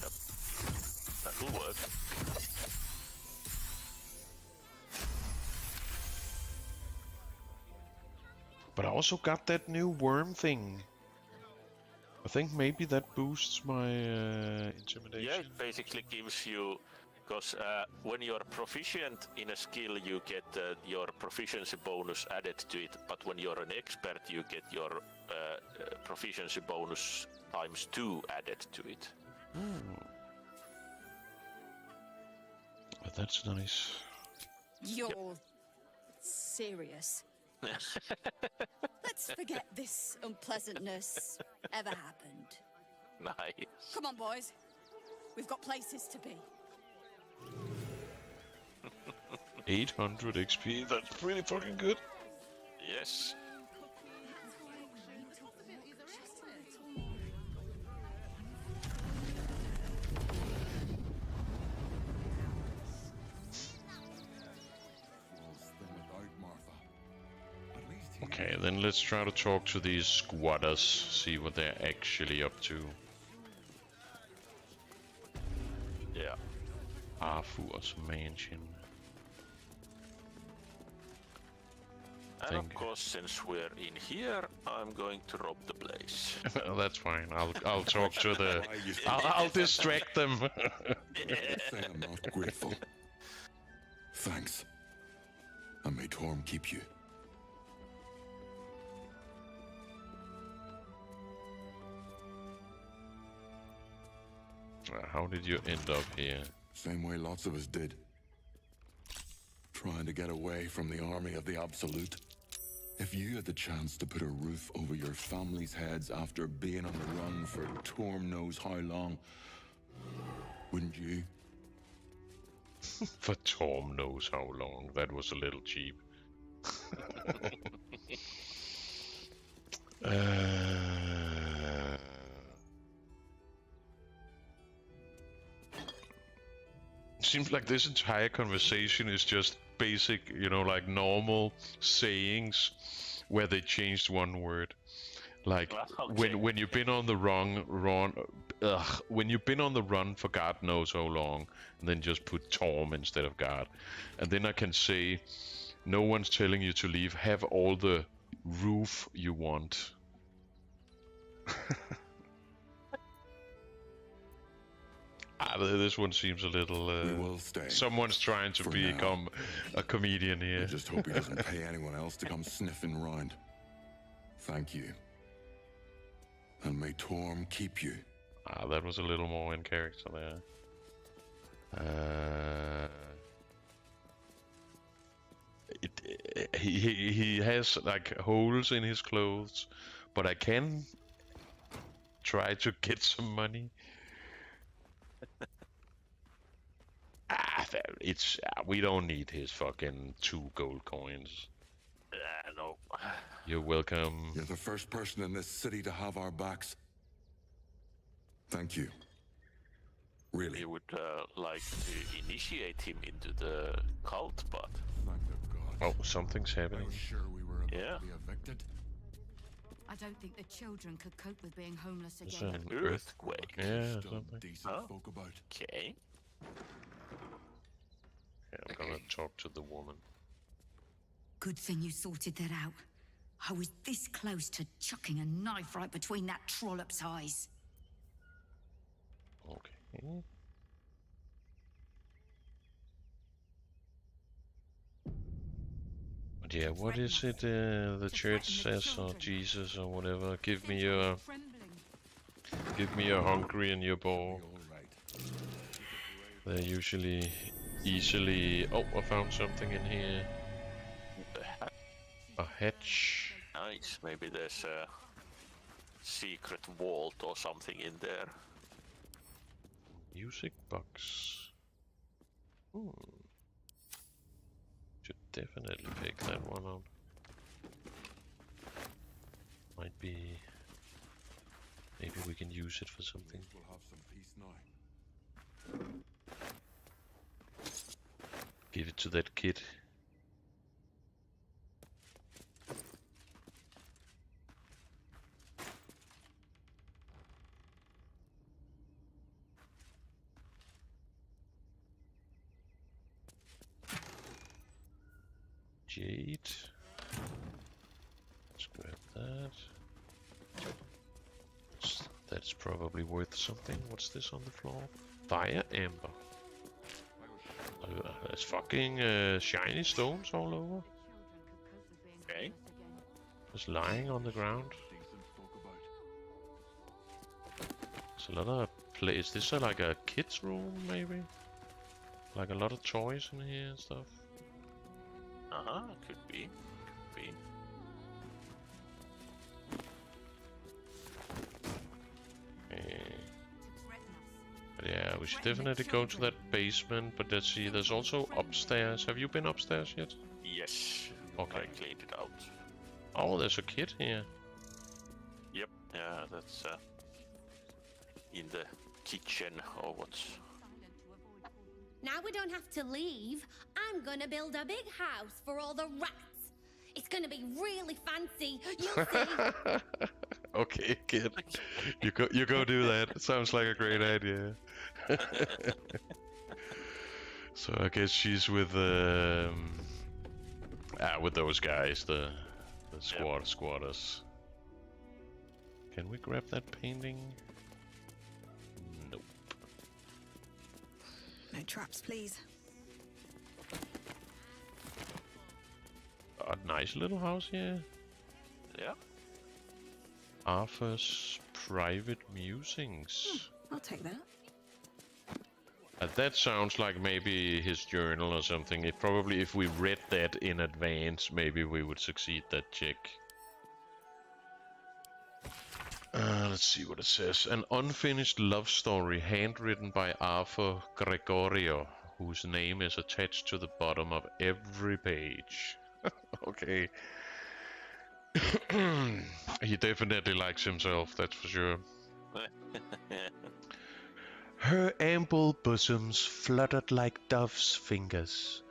Yep. That'll work. But I also got that new Wyrm thing. I think maybe that boosts my intimidation. Yeah, it basically gives you, because when you're proficient in a skill, you get your proficiency bonus added to it. But when you're an expert, you get your proficiency bonus ×2 added to it. But that's nice. You're serious. Let's forget this unpleasantness ever happened. Nice. Come on, boys. We've got places to be. 800 XP, that's pretty fucking good. Yes. Okay, then let's try to talk to these squatters, see what they're actually up to. Yeah. Arthur's mansion. And of course, since we're in here, I'm going to rob the place. That's fine. I'll talk to the. I'll distract them. Say I'm not grateful. Thanks. And may Torm keep you. How did you end up here? Same way lots of us did. Trying to get away from the army of the Absolute. If you had the chance to put a roof over your family's heads after being on the run for Torm knows how long, wouldn't you? For Torm knows how long. That was a little cheap. Seems like this entire conversation is just basic, you know, like normal sayings where they changed one word. Like okay. when you've been on the when you've been on the run for God knows how long, and then just put Torm instead of God, and then I can say, no one's telling you to leave. Have all the roof you want. This one seems a little. We will stay. Someone's trying to become a comedian here. I just hope he doesn't pay anyone else to come sniffing round. Thank you. And may Torm keep you. That was a little more in character there. He has like holes in his clothes, but I can try to get some money. We don't need his fucking 2 gold coins. No. You're welcome. You're the first person in this city to have our backs. Thank you. Really? We would like to initiate him into the cult, but Thank the gods. Oh, something's I happening. was sure we were about Yeah. to be evicted. I don't think the children could cope with being homeless Is again. that an earthquake. Yeah, Still something. decent Oh. folk about. Okay. Yeah, I'm gonna talk to the woman. Good thing you sorted that out. I was this close to chucking a knife right between that trollop's eyes. Okay. But yeah, what is it the church says, or Jesus, or whatever? Give me your hungry and your poor. All right. They're usually easily... Oh, I found something in here. A hatch. Nice. Maybe there's a secret vault or something in there. Music box. Should definitely pick that one up. Might be... Maybe we can use it for something. We'll have some peace now. Give it to that kid. Jade. Let's grab that. That's probably worth something. What's this on the floor? Fire amber. There's fucking shiny stones all over. Okay. Just lying on the ground. Decent folk about. There's a lot of play. Is this like a kid's room, maybe? Like a lot of toys in here and stuff. Could be. Could be. But yeah, we should definitely go to that basement. But let's see, there's also upstairs. Have you been upstairs yet? Yes. Okay. I cleaned it out. Oh, there's a kid here. Yep. Yeah, that's in the kitchen or what's. Now we don't have to leave. I'm gonna build a big house for all the rats. It's gonna be really fancy. You'll see. Okay, kid. You go do that. Sounds like a great idea. So I guess she's with those guys, the squatters. Can we grab that painting? Nope. No traps, please. A nice little house here. Yeah. Arthur's private musings. I'll take that. That sounds like maybe his journal or something. It probably, if we read that in advance, maybe we would succeed that check. Let's see what it says. An unfinished love story handwritten by Arthur Gregorio, whose name is attached to the bottom of every page. Okay. He definitely likes himself, that's for sure. Her ample bosoms fluttered like dove's fingers.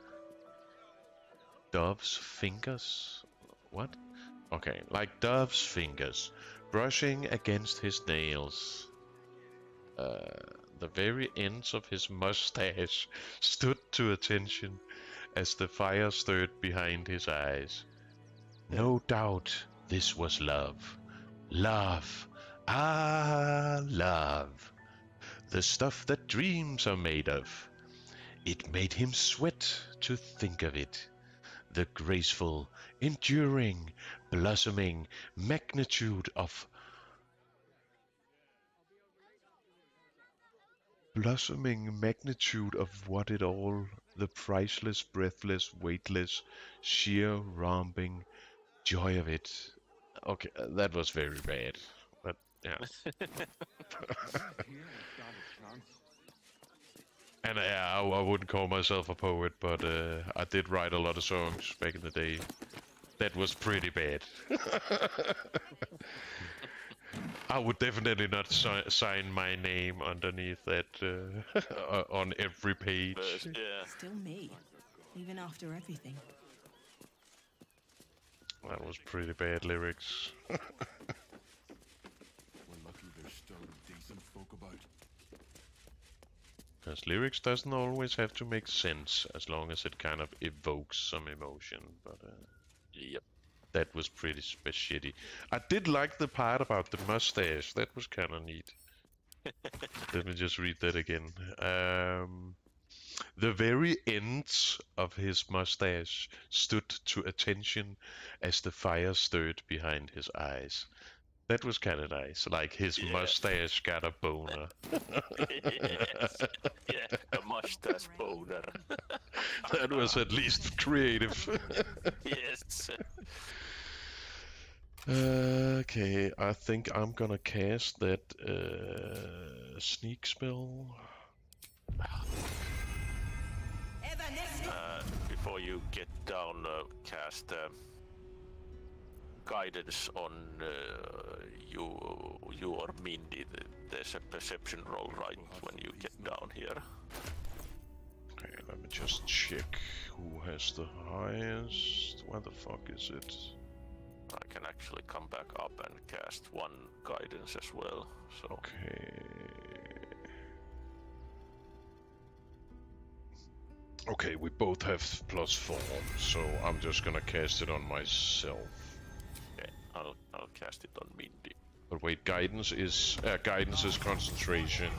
Dove's fingers? What? Okay, like dove's fingers, brushing against his nails. The very ends of his mustache stood to attention as the fire stirred behind his eyes. No doubt this was love. Love. Ah, love. The stuff that dreams are made of. It made him sweat to think of it. The graceful, enduring, blossoming magnitude of what it all, the priceless, breathless, weightless, sheer romping joy of it. Okay, that was very bad, but yeah. And I wouldn't call myself a poet, but I did write a lot of songs back in the day. That was pretty bad. I would definitely not sign my name underneath that on every page. Yeah. Still me, even after everything. That was pretty bad lyrics. We're lucky there's still decent folk about. Because lyrics doesn't always have to make sense as long as it kind of evokes some emotion. But Yep. that was pretty shitty. I did like the part about the mustache. That was kind of neat. Let me just read that again. The very ends of his mustache stood to attention as the fire stirred behind his eyes. That was kind of nice. Like his mustache got a boner. Yes. Yeah, a mustache boner. That was at least creative. Yes. Okay, I think I'm gonna cast that sneak spell. Before you get down, cast guidance on you or Mindy. There's a perception roll right when you get down here. Okay, let me just check who has the highest. Where the fuck is it? I can actually come back up and cast one guidance as well. So Okay. Okay, we both have +4, so I'm just gonna cast it on myself. okay, I'll cast it on Mindy. But wait, guidance is concentration,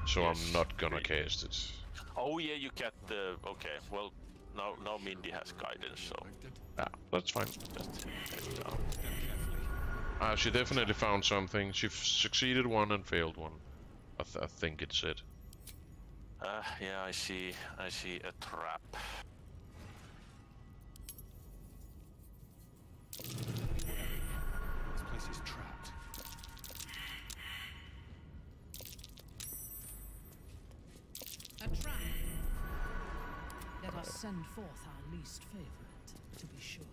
so Yes, I'm not gonna okay. cast it. Oh yeah, you get the okay. Well, now Mindy has guidance, so Yeah, that's fine. just head down. She definitely found something. She succeeded one and failed one. I think it said. Yeah, I see a trap. This place is trapped. A trap. Let us send forth our least favorite, to be sure.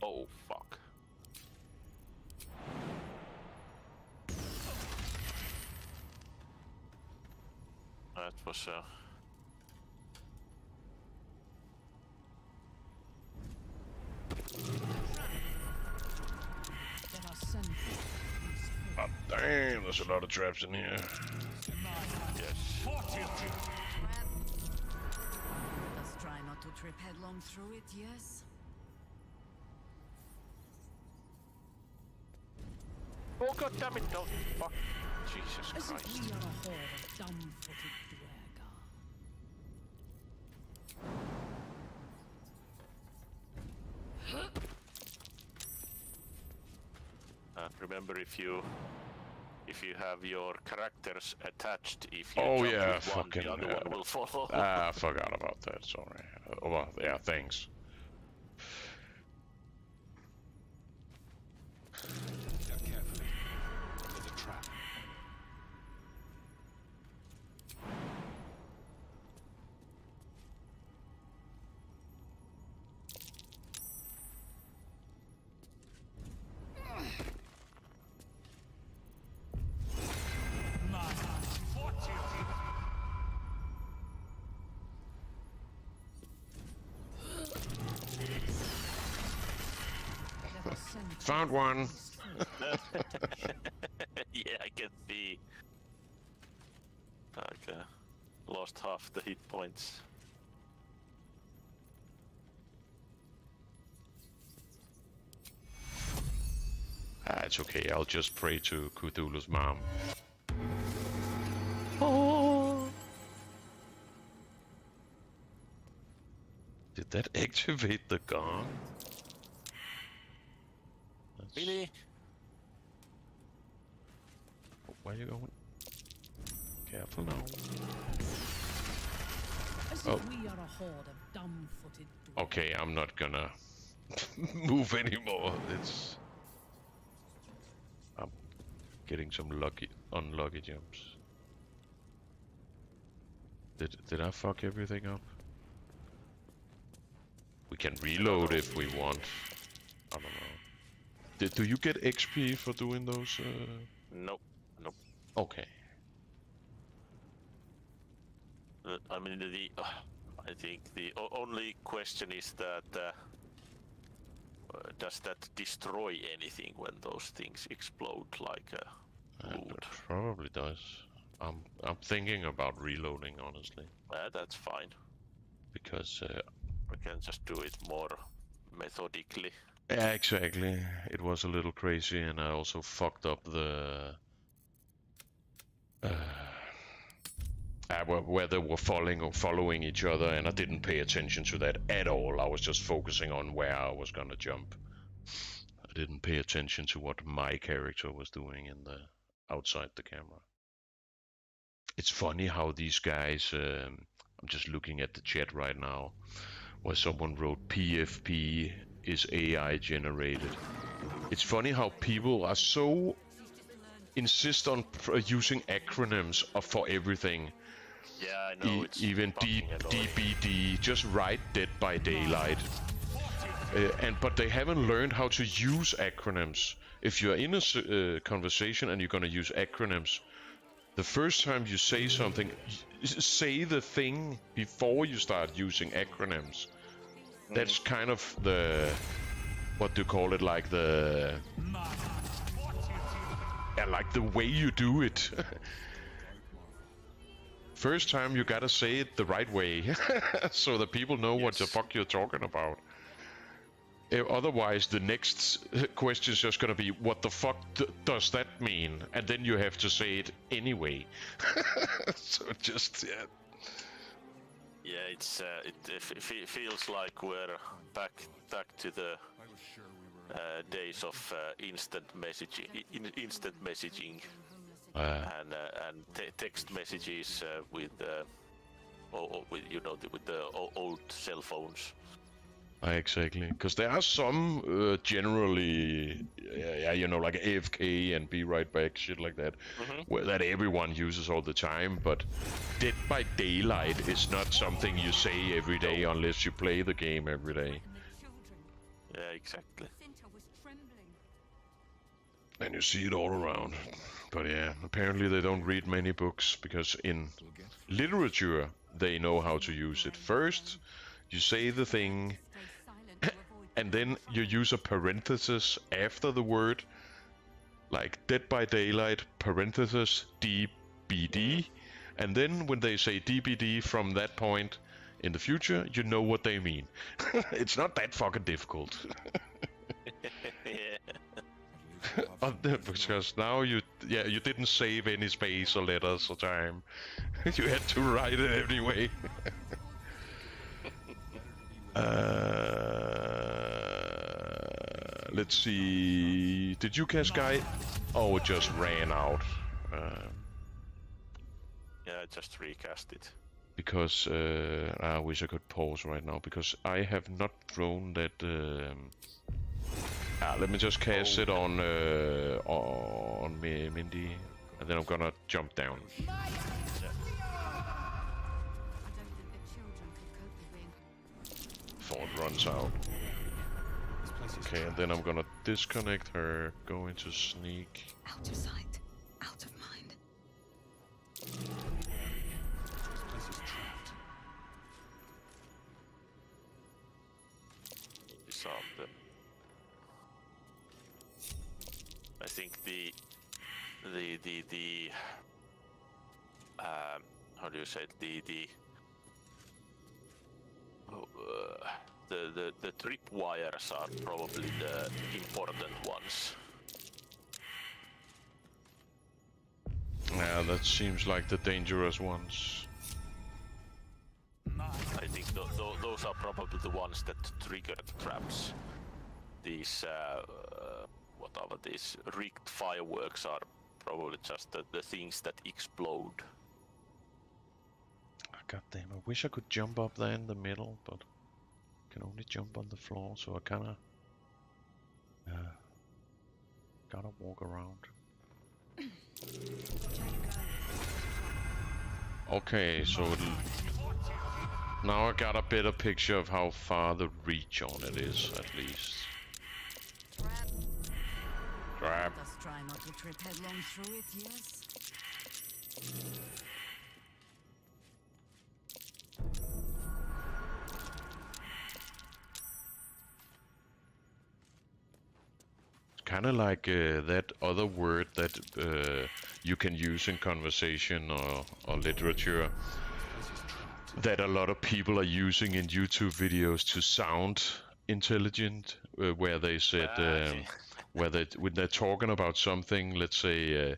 Oh fuck. That was Let us send forth our least favorite. Oh, damn, there's a lot of traps in here. yes. Let's try not to trip headlong through it, yes? Oh god damn it! Don't fuck. Jesus As if Christ. we are a horde of dumb-footed Remember if you have your characters attached, if you Oh jump yeah, with one, fucking the other one will follow. I forgot about that. Sorry. Well, yeah, thanks. Step carefully. There's a trap. Let us send Found one. Yeah, I can see. Okay, lost half the hit points. It's okay. I'll just pray to Cthulhu's mom. Oh. Did that activate the gong? That's... Really? Where are you going? Careful now. As Oh. if we are a horde of dumb-footed Okay, I'm not gonna move anymore. I'm getting some unlucky jumps. Did I fuck everything up? We can reload if we want. I don't know. Do you get XP for doing those? Nope. Nope. Okay. I mean, I think the only question is that does that destroy anything when those things explode like loot? It probably does. I'm thinking about reloading, honestly. That's fine. Because we can just do it more methodically. Yeah, exactly. It was a little crazy, and I also fucked up the where they were following each other, and I didn't pay attention to that at all. I was just focusing on where I was gonna jump. I didn't pay attention to what my character was doing in the outside the camera. It's funny how these guys. I'm just looking at the chat right now, where someone wrote PFP is AI generated. It's funny how people are so insist on using acronyms for everything. Yeah, I know. It's even DBD, just write Dead by Daylight. But they haven't learned how to use acronyms. If you're in a conversation and you're gonna use acronyms, the first time you say something, say the thing before you start using acronyms. That's kind of the, what do you call it, like the, like the way you do it. First time you gotta say it the right way, so that people know what the fuck you're talking about. Otherwise, the next question is just gonna be, what the fuck does that mean? And then you have to say it anyway. So just, yeah. Yeah, it's it feels like we're back to the days of instant messaging, and text messages with with the old cell phones. Exactly, because there are some generally, like AFK and be right back, shit like that, that everyone uses all the time. But Dead by Daylight is not something you say every day unless you play the game every day. Yeah, exactly. And you see it all around. But yeah, apparently they don't read many books, because in literature they know how to use it. First, you say the thing, and then you use a parenthesis after the word, like Dead by Daylight, parenthesis, DBD, and then when they say DBD from that point in the future, you know what they mean. It's not that fucking difficult. Because now you didn't save any space or letters or time. You had to write it anyway. Let's see. Did you cast Guide? Oh, it just ran out. Yeah, I just recast it. Because I wish I could pause right now, because I have not thrown that. Let me just cast it on Mindy, and then I'm gonna jump down. Before it runs out. Okay, and then I'm gonna disconnect her, go into sneak. Out of sight, out of mind. Disarm them. I think the how do you say it? The trip wires are probably the important ones. Yeah, that seems like the dangerous ones. I think those are probably the ones that trigger the traps. These what are these rigged fireworks are probably just the things that explode. God damn, I wish I could jump up there in the middle, but I can only jump on the floor, so I kinda gotta walk around. Okay, so Now I got a better picture of how far the reach on it is, at least. Trap. Let us try not to trip headlong through it, yes? Kind of like that other word that you can use in conversation or literature that a lot of people are using in YouTube videos to sound intelligent, where they said when they're talking about something, let's say a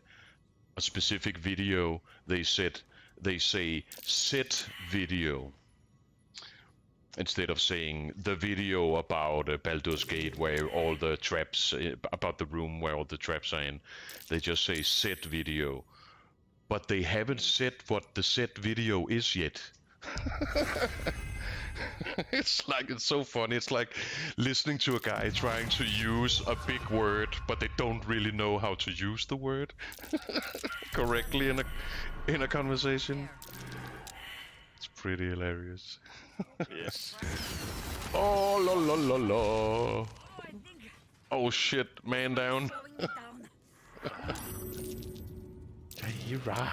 specific video, they say set video instead of saying the video about Baldur's Gate where all the traps about the room where all the traps are in. They just say set video, but they haven't said what the set video is yet. It's so funny. It's like listening to a guy trying to use a big word, but they don't really know how to use the word correctly in a conversation. It's pretty hilarious. Yes. Oh la la la la. Oh shit, man down. Jaira.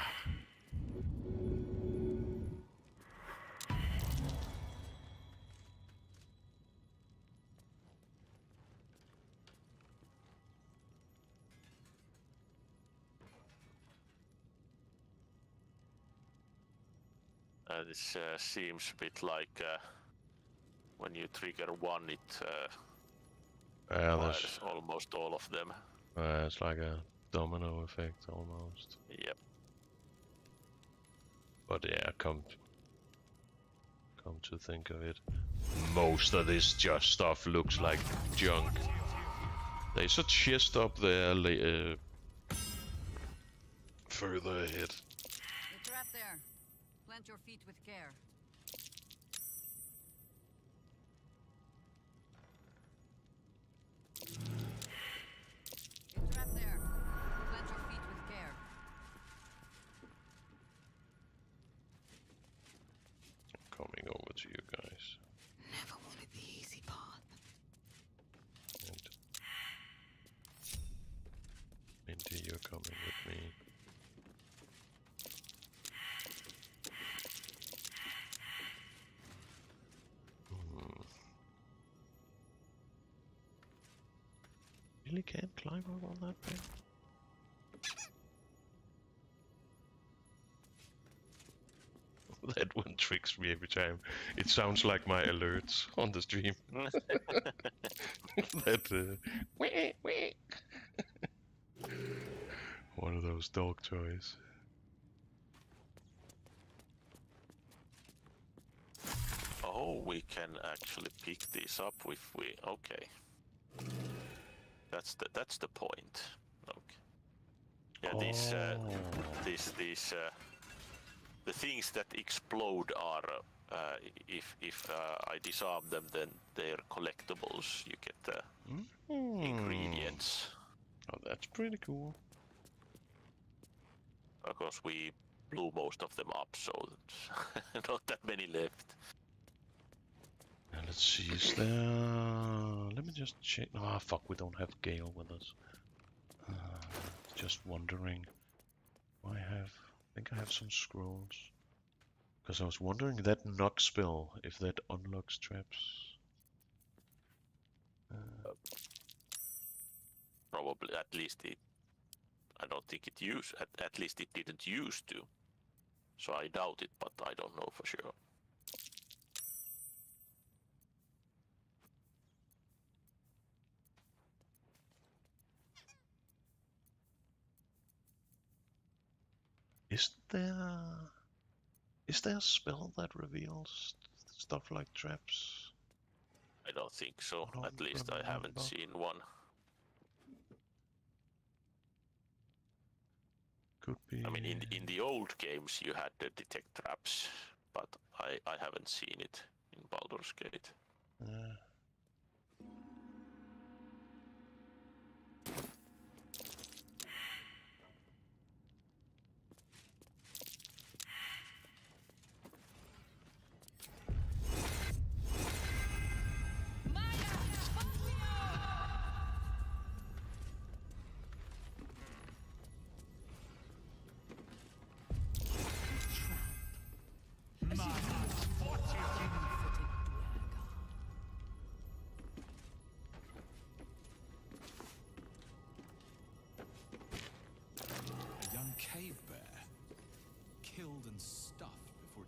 This seems a bit like when you trigger one, it fires almost all of them. It's like a domino effect almost. Yep. But yeah, come to think of it, most of this just stuff looks like junk. There's a chest up there further ahead. The trap there. Plant your feet with care. The trap there. Plant your feet with care. Coming over to you guys. Never wanted the easy path. And Minty, you're coming with me. Really can't climb up on that thing? That one tricks me every time. It sounds like my alerts on the stream. That wee. One of those dog toys. Oh, we can actually pick these up if we... Okay. That's the point. Okay. Yeah, these the things that explode are if I disarm them, then they're collectibles. You get the ingredients. Oh, that's pretty cool. Of course, we blew most of them up, so not that many left. Now let's see, is there... Let me just check... Ah, oh, fuck, we don't have Gale with us. Just wondering... I think I have some scrolls. Because I was wondering that knock spell, if that unlocks traps. Probably, at least it... I don't think it used... At least it didn't used to. So I doubt it, but I don't know for sure. Is there a spell that reveals stuff like traps? I don't think so. At least I haven't seen one. Could be. I mean, in the old games you had the detect traps, but I haven't seen it in Baldur's Gate.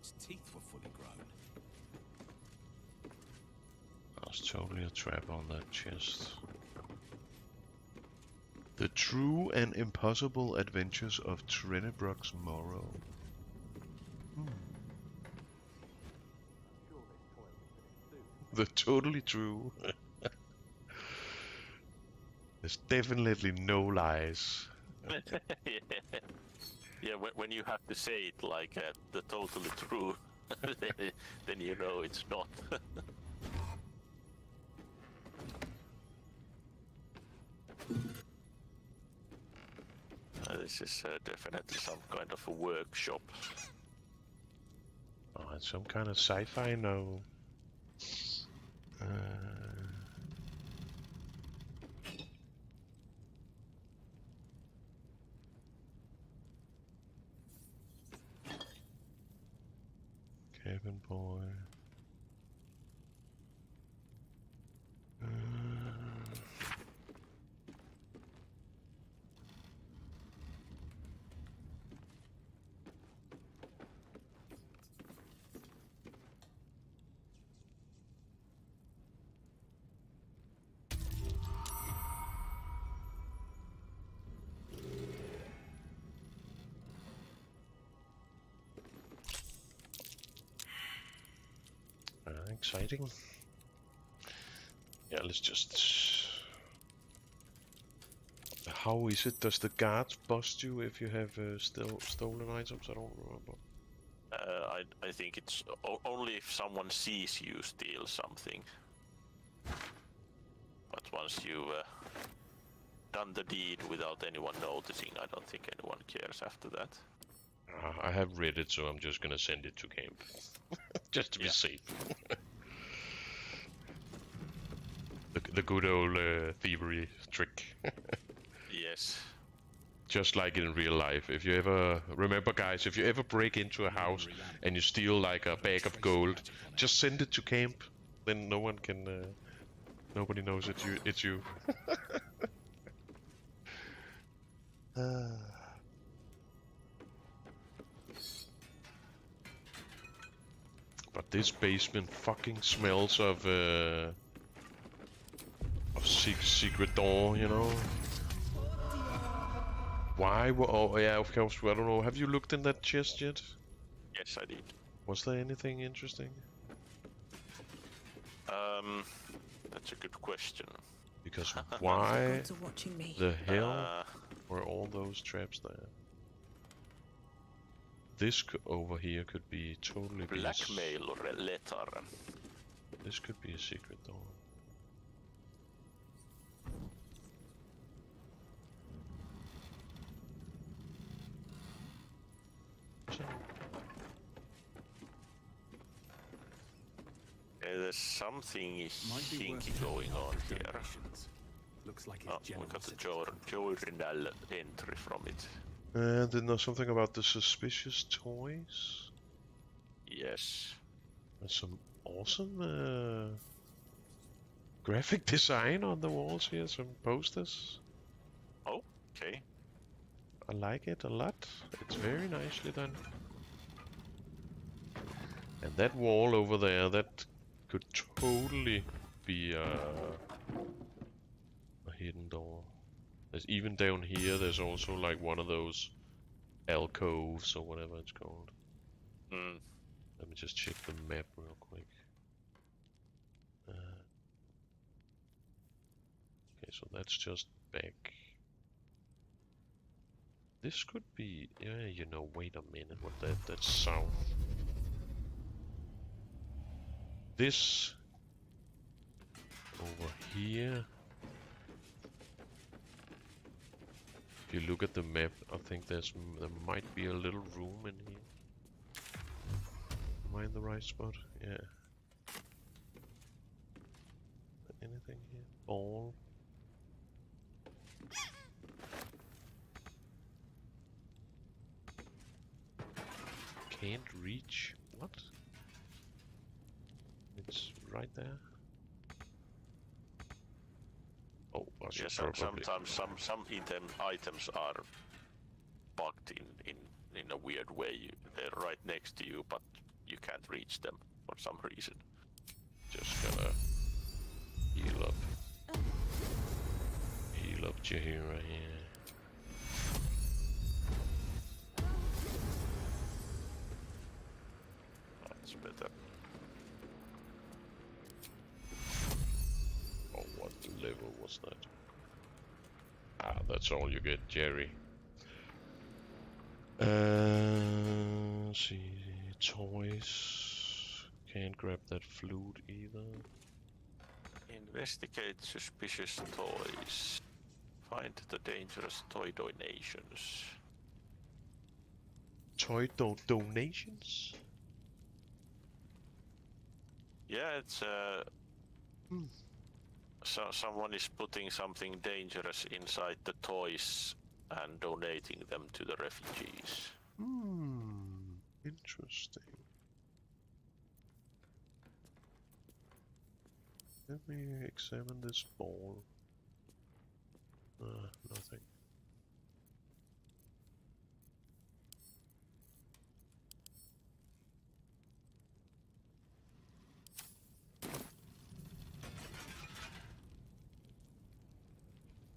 its teeth were fully grown. There's totally a trap on that chest. The True and Impossible Adventures of Trenebrock's Morrow. The Totally True. There's definitely no lies. Yeah, when you have to say it like the totally true, then you know it's not. This is definitely some kind of a workshop. Oh, it's some kind of sci-fi, no. Cabin boy. Exciting. Yeah, let's just... How is it? Does the guards bust you if you have still stolen items? I don't remember. I think it's only if someone sees you steal something. But once you've done the deed without anyone noticing, I don't think anyone cares after that. I have read it, so I'm just gonna send it to camp. Just to be safe. The good old thievery trick. Yes. Just like in real life. If you ever remember, guys, if you ever break into a house and you steal like a bag of gold, just send it to camp. Then no one can. Nobody knows it's you. But this basement fucking smells of secret door, you know. Why? Oh yeah, of course. I don't know. Have you looked in that chest yet? Yes, I did. Was there anything interesting? That's a good question. Because why the hell were all those traps there? This over here could be totally blackmail or a letter. This could be a secret door. There's something hinky going on here. Looks like we got a journal entry from it. Didn't know something about the suspicious toys? Yes. There's some awesome graphic design on the walls here, some posters. Oh, okay. I like it a lot. It's very nicely done. And that wall over there, that could totally be a hidden door. There's even down here, there's also like one of those alcoves or whatever it's called. Let me just check the map real quick. Okay, so that's just back. This could be, yeah, you know, wait a minute, what that's south. This over here. If you look at the map, I think there might be a little room in here. Am I in the right spot? Yeah. Anything here? Ball. Can't reach. What? It's right there. Oh, I should probably... sometimes some items are bugged in a weird way. They're right next to you, but you can't reach them for some reason. Just gonna heal up. Heal up Jahira here. That's better. Oh, what level was that? Ah, that's all you get, Jerry. See, toys. Can't grab that flute either. Investigate suspicious toys. Find the dangerous toy donations. Toy donations? Yeah, it's so someone is putting something dangerous inside the toys and donating them to the refugees. Interesting. Let me examine this ball. Nothing.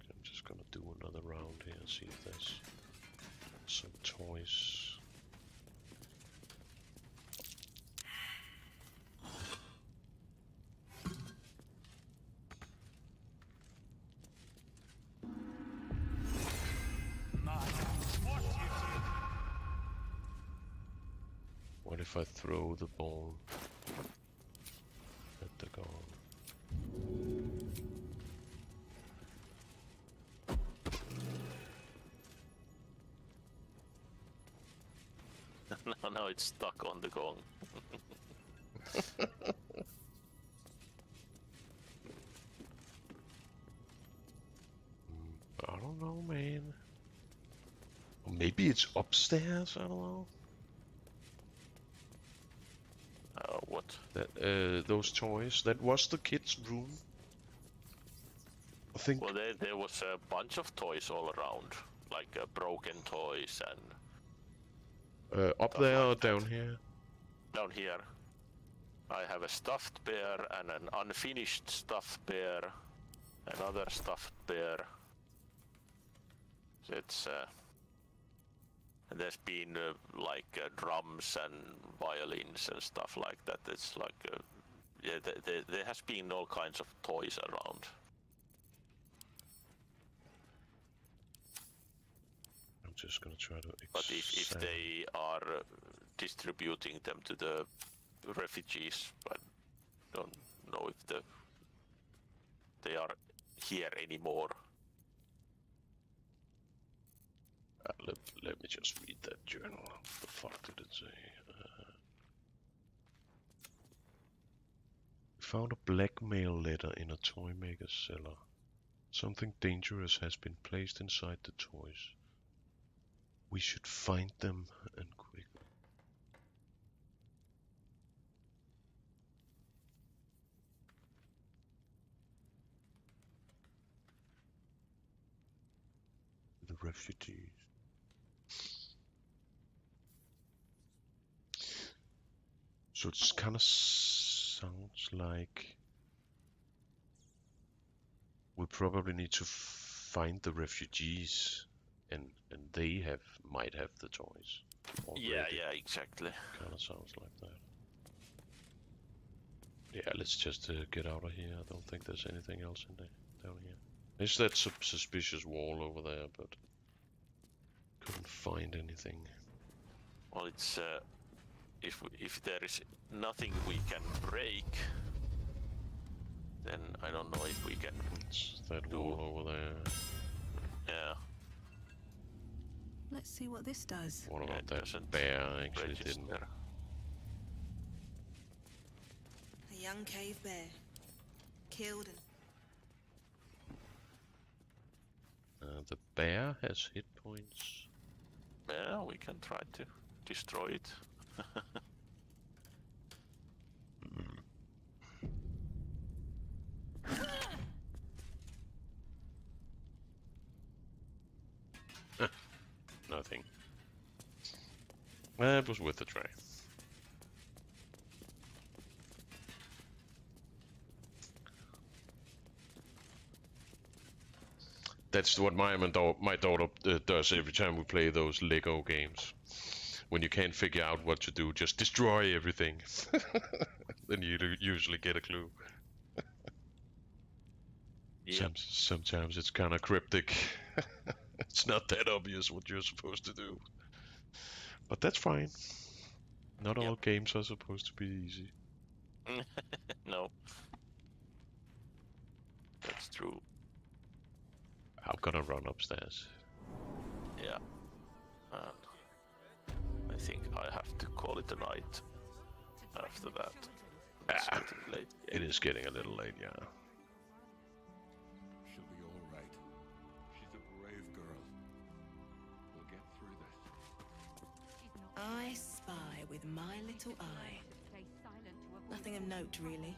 I'm just gonna do another round here and see if there's some toys. What if I throw the ball at the goal? Now it's stuck on the gong. I don't know, man. Or maybe it's upstairs, I don't know. What? That those toys. That was the kids' room. I think. Well, there was a bunch of toys all around, like broken toys and. Up there or down here? Down here. I have a stuffed bear and an unfinished stuffed bear, another stuffed bear. So it's and there's been like drums and violins and stuff like that. It's like yeah, there has been all kinds of toys around. I'm just gonna try to. But if they are distributing them to the refugees, I don't know if they are here anymore. Let me just read that journal. What the fuck did it say? Found a blackmail letter in a toy maker's cellar. Something dangerous has been placed inside the toys. We should find them and quickly. The refugees. So it kind of sounds like we probably need to find the refugees, and they might have the toys already. Yeah, exactly. Kind of sounds like that. Yeah, let's just get out of here. I don't think there's anything else in there down here. There's that suspicious wall over there, but couldn't find anything. Well, it's if there is nothing we can break, then I don't know if we can. It's that wall over there. Yeah. Let's see what this does. What about that bear? Actually, didn't. A young cave bear, killed and The bear has hit points. Yeah, we can try to destroy it. Nothing. It was worth a try. That's what my daughter does every time we play those Lego games. When you can't figure out what to do, just destroy everything. Then you usually get a clue. Yep. Sometimes it's kind of cryptic. It's not that obvious what you're supposed to do. But that's fine. Not all games are supposed to be easy. No. That's true. I'm gonna run upstairs. Yeah. And I think I have to call it a night after that. It's getting late. It is getting a little late, yeah. She'll be all right. She's a brave girl. We'll get through this. I spy with my little eye. Nothing of note, really.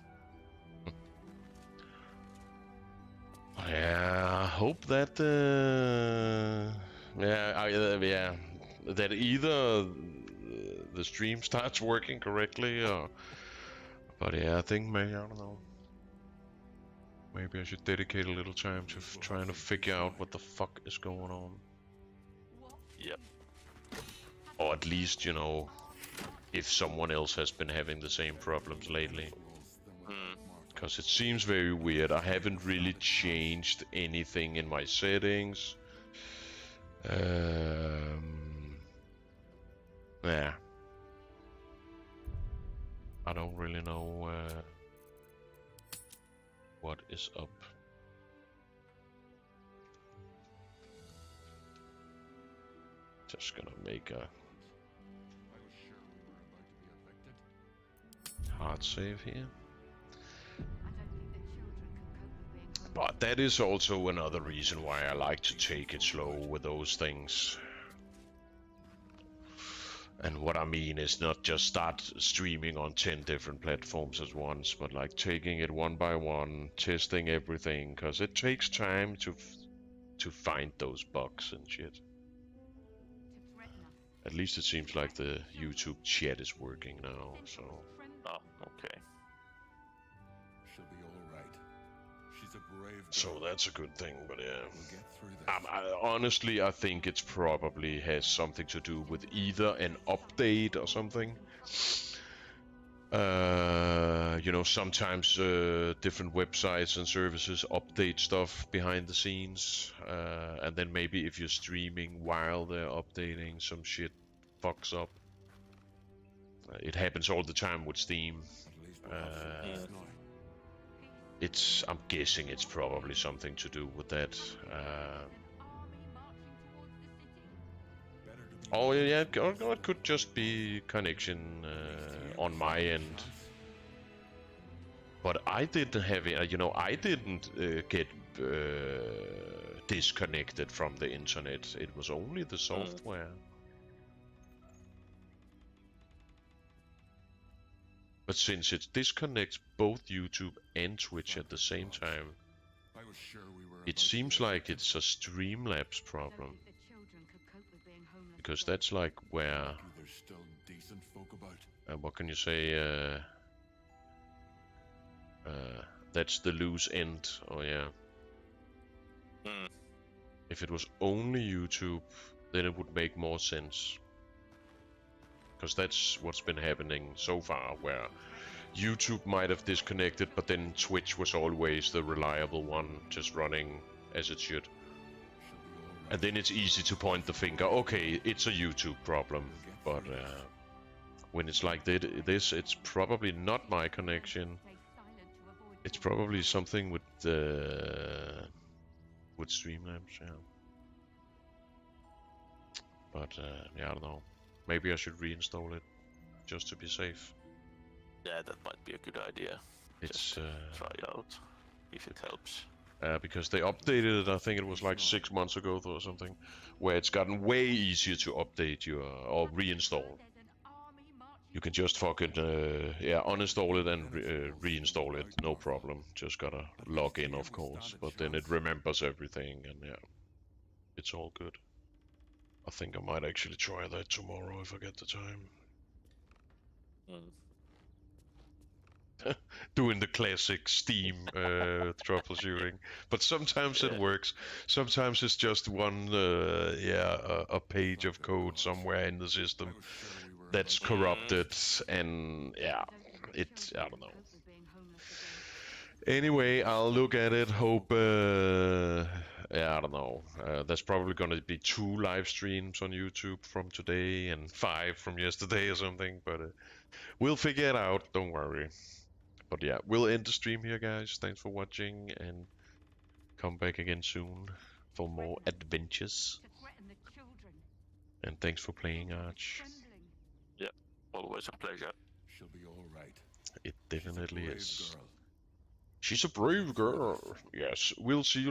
Yeah, I hope that that either the stream starts working correctly, or but yeah, I think maybe I don't know. Maybe I should dedicate a little time to trying to figure out what the fuck is going on. Yep. Or at least, you know, if someone else has been having the same problems lately. Because it seems very weird. I haven't really changed anything in my settings. Yeah. I don't really know what is up. Just gonna make a hard save here. But that is also another reason why I like to take it slow with those things. And what I mean is not just start streaming on 10 different platforms at once, but like taking it one by one, testing everything, because it takes time to find those bugs and shit. At least it seems like the YouTube chat is working now, so... Oh, okay. She'll be all right. She's a brave girl. So that's a good thing, but yeah. We'll get through this. Honestly, I think it's probably has something to do with either an update or something. You know, sometimes different websites and services update stuff behind the scenes, and then maybe if you're streaming while they're updating, some shit fucks up. It happens all the time with Steam. I'm guessing it's probably something to do with that. Oh yeah, it could just be connection on my end. But I didn't have it, you know, I didn't get disconnected from the internet. It was only the software. But since it disconnects both YouTube and Twitch at the same time, it seems like it's a Streamlabs problem. Because that's like where... There's still decent folk about. what can you say? That's the loose end. Oh yeah. If it was only YouTube, then it would make more sense. Because that's what's been happening so far, where YouTube might have disconnected, but then Twitch was always the reliable one, just running as it should. And then it's easy to point the finger, okay, it's a YouTube problem. But when it's like this, it's probably not my connection. It's probably something with Streamlabs, yeah. But yeah, I don't know. Maybe I should reinstall it, just to be safe. Yeah, that might be a good idea. It's try it out, if it helps. Because they updated it, I think it was like 6 months ago or something, where it's gotten way easier to update your or reinstall. You can just fucking uninstall it and reinstall it, no problem. Just gotta log in, of course, but then it remembers everything, and yeah, it's all good. I think I might actually try that tomorrow if I get the time. Doing the classic Steam troubleshooting. But sometimes it works. Sometimes it's just one, a page of code somewhere in the system that's corrupted, and I don't know. Anyway, I'll look at it. Hope. I don't know. There's probably gonna be 2 live streams on YouTube from today and 5 from yesterday or something. But we'll figure it out. Don't worry. But yeah, we'll end the stream here, guys. Thanks for watching, and come back again soon for more adventures. And thanks for playing, Arch. Yeah, always a pleasure. She'll be all right. It definitely She's a brave is. girl. She's a brave girl. Yes, we'll see you